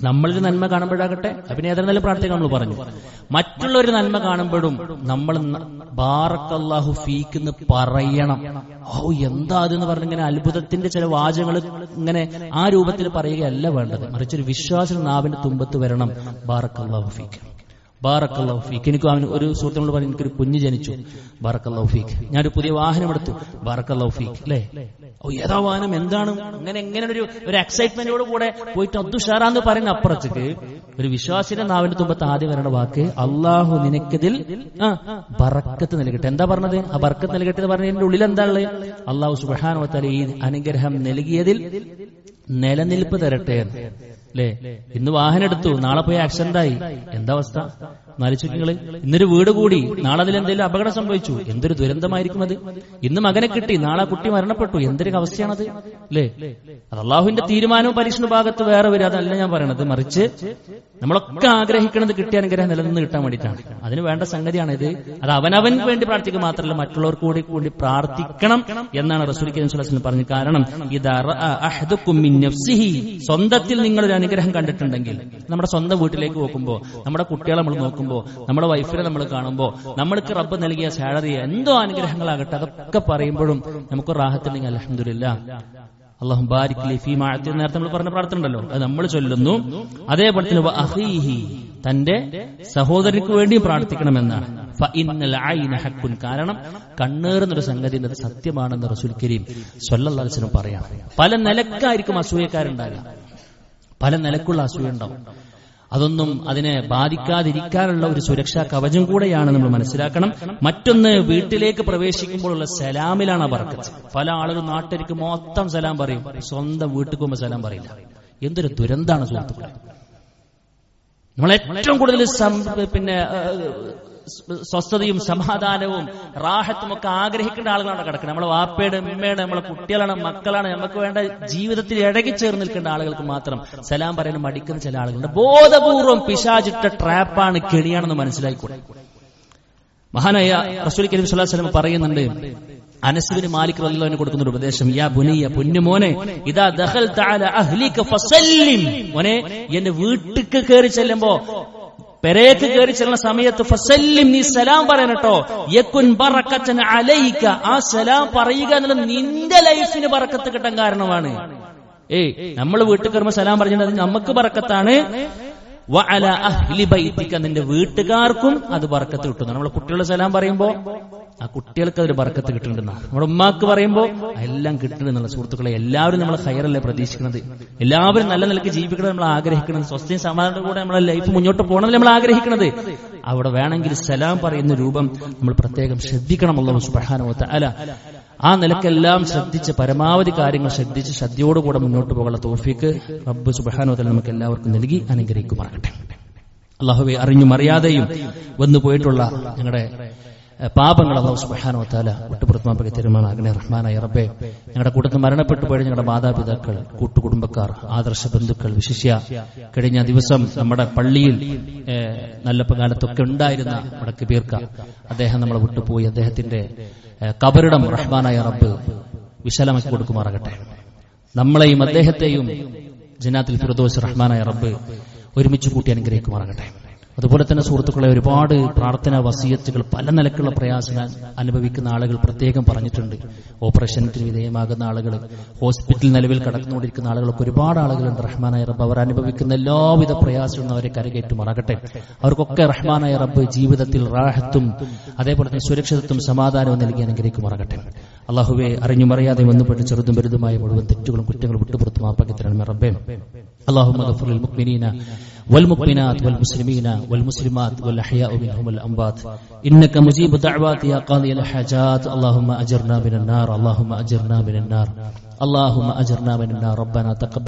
നമ്മളൊരു നന്മ കാണുമ്പോഴാകട്ടെ, പിന്നെ ഏതായാലും പ്രാർത്ഥിക്കാൻ നമ്മൾ പറഞ്ഞു. മറ്റുള്ളൊരു നന്മ കാണുമ്പോഴും നമ്മൾ ബാറക്കല്ലാഹു ഫീക്ക് എന്ന് പറയണം. എന്താ അതെന്ന് പറഞ്ഞിങ്ങനെ അത്ഭുതത്തിന്റെ ചില വാചകങ്ങൾ ഇങ്ങനെ ആ രൂപത്തിൽ പറയുകയല്ല വേണ്ടത്. മറിച്ചൊരു വിശ്വാസം നാവിന്റെ തുമ്പത്ത് വരണം. ബാറക്കല്ലാഹു ഫീക്ക്, ബാറക്കല്ലാഹു ഫീക്ക്. എനിക്ക് ഒരു സുഹൃത്തിനോട് പറഞ്ഞു, എനിക്കൊരു കുഞ്ഞ് ജനിച്ചു, ബാറക്കല്ലാഹു ഫീക്ക്. ഞാനൊരു പുതിയ വാഹനം എടുത്തു, ബാറക്കല്ലാഹു ഫീക്ക്. അല്ലേ, ഏതാ വാഹനം, എന്താണ്, എങ്ങനെ ഒരു എക്സൈറ്റ്മെന്റോട് കൂടെ പോയിട്ട് അദ്ദുഷാറാന്ന് പറയുന്ന അപ്പുറത്തേക്ക് ഒരു വിശ്വാസിന്റെ നാവിന്റെ തുമ്പത്ത് ആദ്യം വരേണ്ട വാക്ക് അള്ളാഹു നിനക്കതിൽ ബർക്കത്ത് നൽകട്ടെ. എന്താ പറഞ്ഞത്, ആ ബർക്കത്ത് നൽകട്ടെ എന്ന് പറഞ്ഞതിന്റെ ഉള്ളിൽ എന്താ ഉള്ളത്, അള്ളാഹു സുബ്ഹാനഹു വ തആല ഈ അനുഗ്രഹം നൽകിയതിൽ നിലനിൽപ്പ് തരട്ടെ. അല്ലേ, ഇന്ന് വാഹനം എടുത്തു, നാളെ പോയി ആക്സിഡന്റ് ആയി, എന്താ അവസ്ഥ നാലിച്ചുങ്ങള്. ഇന്നൊരു വീട് കൂടി, നാളെ അതിൽ എന്തെങ്കിലും അപകടം സംഭവിച്ചു, എന്തൊരു ദുരന്തമായിരിക്കും അത്. ഇന്ന് മകനെ കിട്ടി, നാളെ കുട്ടി മരണപ്പെട്ടു, എന്തൊരു അവസ്ഥയാണത്. അല്ലേ, അത് അള്ളാഹുവിന്റെ തീരുമാനവും പരീക്ഷണ ഭാഗത്ത് വേറെ വരും. അതല്ല ഞാൻ പറയണത്. മറിച്ച് നമ്മളൊക്കെ ആഗ്രഹിക്കുന്നത് കിട്ടിയ അനുഗ്രഹം നിലനിന്ന് കിട്ടാൻ വേണ്ടിയിട്ടാണ്. അതിന് വേണ്ട സംഗതിയാണ് ഇത്. അത് അവനവന് വേണ്ടി പ്രാർത്ഥിക്കുക മാത്രമല്ല, മറ്റുള്ളവർക്ക് കൂടി പ്രാർത്ഥിക്കണം എന്നാണ് റസൂൽ കരീം സ്വല്ലല്ലാഹു അലൈഹി വസല്ലം പറഞ്ഞത്. കാരണം ഇദാ റഅ അഹദുക്കും മിൻ നഫ്സിഹി, സ്വന്തത്തിൽ നിങ്ങളൊരു അനുഗ്രഹം കണ്ടിട്ടുണ്ടെങ്കിൽ, നമ്മുടെ സ്വന്തം വീട്ടിലേക്ക് നോക്കുമ്പോൾ, നമ്മുടെ കുട്ടികളെ നമ്മൾ നോക്കുമ്പോൾ, നമ്മുടെ വൈഫിനെ നമ്മൾ കാണുമ്പോൾ, നമ്മൾക്ക് റബ്ബ് നൽകിയ സാലറി എന്തോ അനുഗ്രഹങ്ങളാകട്ടെ, അതൊക്കെ പറയുമ്പോഴും നമുക്ക് റാഹത്തുണ്ടെങ്കിൽ അൽഹംദുലില്ലാഹ് അല്ലാഹു ബാരിക് ലി ഫീമാ അഅതി, നേരത്തെ നമ്മൾ പറഞ്ഞ പ്രാർത്ഥന ഉണ്ടല്ലോ, അത് നമ്മൾ ചൊല്ലുന്നു. അതേപോലെ തന്നെ വഅഖീഹി, തന്റെ സഹോദരന് വേണ്ടിയും പ്രാർത്ഥിക്കണമെന്നാണ്. ഫഇന്നൽ ഐന ഹഖ്കുൻ, കാരണം കണ്ണേറുന്നൊരു സംഗതി അത് സത്യമാണെന്ന് റസൂൽ കരീം സ്വല്ലല്ലാഹു അലൈഹി വസല്ലം പറയാം. പല നിലക്കായിരിക്കും അസൂയക്കാരുണ്ടാകുക, പല നിലക്കുള്ള അസൂയ ഉണ്ടാവും. അതൊന്നും അതിനെ ബാധിക്കാതിരിക്കാനുള്ള ഒരു സുരക്ഷാ കവചം കൂടെയാണ് നമ്മൾ മനസ്സിലാക്കണം. മറ്റൊന്ന്, വീട്ടിലേക്ക് പ്രവേശിക്കുമ്പോഴുള്ള സലാമിലാണ് ബർക്കത്ത്. പല ആളുകൾ നാട്ടിലേക്ക് മൊത്തം സലാം പറയും, സ്വന്തം വീട്ടിൽ പോകുമ്പോൾ സലാം പറയില്ല. എന്തൊരു ദുരന്താണ് സുഹൃത്തുക്കളെ. നമ്മൾ ഏറ്റവും കൂടുതൽ സ്വസ്ഥതയും സമാധാനവും റാഹത്തും ഒക്കെ ആഗ്രഹിക്കേണ്ട ആളുകളാണ് കിടക്കുന്നത്. നമ്മളെ വാപ്പയുടെ ഉമ്മയുടെ നമ്മളെ കുട്ടികളാണ്, മക്കളാണ്, നമുക്ക് വേണ്ട ജീവിതത്തിൽ ഇഴകിച്ചേർന്ന് നിൽക്കേണ്ട ആളുകൾക്ക് മാത്രം സലാം പറയാനും മടിക്കുന്ന ചില ആളുകളുണ്ട്. ബോധപൂർവം പിശാചിട്ട ട്രാപ്പാണ്, കെണിയാണെന്ന് മനസ്സിലായിക്കൂടെ. മഹാനായ റസൂൽ കരീം സ്വല്ലല്ലാഹു അലൈഹി വസല്ലം പറയുന്നുണ്ട്, അനസ് ബിൻ മാലിക് റളിയല്ലാഹു അൻഹു കൊടുക്കുന്ന ഒരു ഉപദേശം, യാ ബുനിയ, പൊന്നുമോനെ, ഇദാ ദഖൽത അലാ അഹ്ലിക ഫസല്ലിം, മോനെ എന്റെ വീട്ടിലേക്ക് കയറി ചെല്ലുമ്പോ, പെരേക്ക് കയറി ചെല്ലുന്ന സമയത്ത് ഫസല്ലിം, നീ സലാം പറയണട്ടോ, യകുൻ ബറകതൻ അലൈക, ആ സലാം പറയുക എന്നുള്ളത് നിന്റെ ലൈഫിന് ബറക്കത്ത് കിട്ടാൻ കാരണമാണ്. നമ്മൾ വീട്ടിൽ കയറുമ്പോ സലാം പറഞ്ഞത് നമുക്ക് ബറക്കത്താണ്. വഅല അഹ്ലി ബൈതിക, നിന്റെ വീട്ടുകാർക്കും അത് ബറക്കത്ത് കിട്ടുന്നു. നമ്മൾ കുട്ടികളുടെ സലാം പറയുമ്പോ ആ കുട്ടികൾക്ക് അതൊരു ബറക്കത്ത് കിട്ടുന്നുണ്ടെന്ന, നമ്മുടെ ഉമ്മാക്ക് പറയുമ്പോ എല്ലാം കിട്ടുന്നുണ്ടെന്നുള്ള. സുഹൃത്തുക്കളെ, എല്ലാവരും നമ്മൾ ഖൈറല്ലേ പ്രതീക്ഷിക്കുന്നത്, എല്ലാവരും നല്ല നിലയ്ക്ക് ജീവിക്കണം നമ്മൾ ആഗ്രഹിക്കുന്നത്, സ്വസ്ഥയും സമാധാനത്തോടെ കൂടെ നമ്മളെ ലൈഫ് മുന്നോട്ട് പോകണമെന്ന് നമ്മൾ ആഗ്രഹിക്കുന്നത്. അവിടെ വേണമെങ്കിൽ സലാം പറയുന്ന രൂപം നമ്മൾ പ്രത്യേകം ശ്രദ്ധിക്കണം. അല്ലാഹു സുബ്ഹാനഹു വ തആല ആ നിലക്കെല്ലാം ശ്രദ്ധിച്ച്, പരമാവധി കാര്യങ്ങൾ ശ്രദ്ധിച്ച് ശ്രദ്ധയോടുകൂടെ മുന്നോട്ട് പോകാനുള്ള തൗഫീക്ക് റബ്ബ് സുബ്ഹാനഹു വ തആല നമുക്ക് എല്ലാവർക്കും നൽകി അനുഗ്രഹിക്കുമാറാകട്ടെ. അല്ലാഹുവേ, അറിഞ്ഞും അറിയാതെയും വന്നു പോയിട്ടുള്ള ഞങ്ങളുടെ പാപങ്ങൾ അല്ലാഹു സുബ്ഹാനഹു വ തആല വിട്ടുപുറത്തുമാക്കി തരുമാറാകണേ. റഹ്മാനായ റബ്ബേ, ഞങ്ങളുടെ കൂട്ടത്തിൽ മരണപ്പെട്ടു പോയ ഞങ്ങളുടെ മാതാപിതാക്കൾ, കൂട്ടുകുടുംബക്കാർ, ആദർശ ബന്ധുക്കൾ, വിശിഷ്യ കഴിഞ്ഞ ദിവസം നമ്മുടെ പള്ളിയിൽ നല്ല കാലത്തൊക്കെ ഉണ്ടായിരുന്ന നമ്മുടെ കബീർക്ക, അദ്ദേഹം നമ്മളെ വിട്ടുപോയി. അദ്ദേഹത്തിന്റെ കബറിടം റഹ്മാനായ റബ്ബ് വിശാലമാക്കി കൊടുക്കുമാറാകട്ടെ. നമ്മളെയും അദ്ദേഹത്തെയും ജന്നാത്തുൽ ഫിർദൗസ് റഹ്മാനായ റബ്ബ് ഒരുമിച്ച് കൂട്ടി അനുഗ്രഹിക്കുമാറാകട്ടെ. അതുപോലെ തന്നെ സുഹൃത്തുക്കളെ, ഒരുപാട് പ്രാർത്ഥനാ വസിയത്തുകൾ, പല നിലക്കുള്ള പ്രയാസങ്ങൾ അനുഭവിക്കുന്ന ആളുകൾ പ്രത്യേകം പറഞ്ഞിട്ടുണ്ട്. ഓപ്പറേഷന് വിധേയമാകുന്ന ആളുകൾ, ഹോസ്പിറ്റൽ നിലവിൽ കടന്നുകൊണ്ടിരിക്കുന്ന ആളുകളൊക്കെ ഒരുപാട് ആളുകളുണ്ട്. റഹ്മാനായ റബ്ബ് അവർ അനുഭവിക്കുന്ന എല്ലാവിധ പ്രയാസങ്ങളും അവരെ കരകയറ്റുമാറാകട്ടെ. അവർക്കൊക്കെ റഹ്മാനായ റബ്ബ് ജീവിതത്തിൽ റാഹത്തും അതേപോലെ തന്നെ സുരക്ഷിതത്വം സമാധാനവും നൽകി അനുഗ്രഹിക്കുമാറാകട്ടെ. അല്ലാഹുവേ, അറിഞ്ഞുമറിയാതെ വന്നുപെട്ട് ചെറുതും വലുതുമായ മുഴുവൻ തെറ്റുകളും കുറ്റങ്ങളും വിട്ടുപുറത്ത് മാപ്പാക്കി തരണമേ റബ്ബേ. اللهم اغفر للمؤمنين والمؤمنات والمسلمين والمسلمات والأحياء منهم والأموات إنك مجيب دعوات يا قاضي الحاجات. اللهم أجرنا من النار، اللهم أجرنا من النار، اللهم أجرنا من النار. ربنا تقبل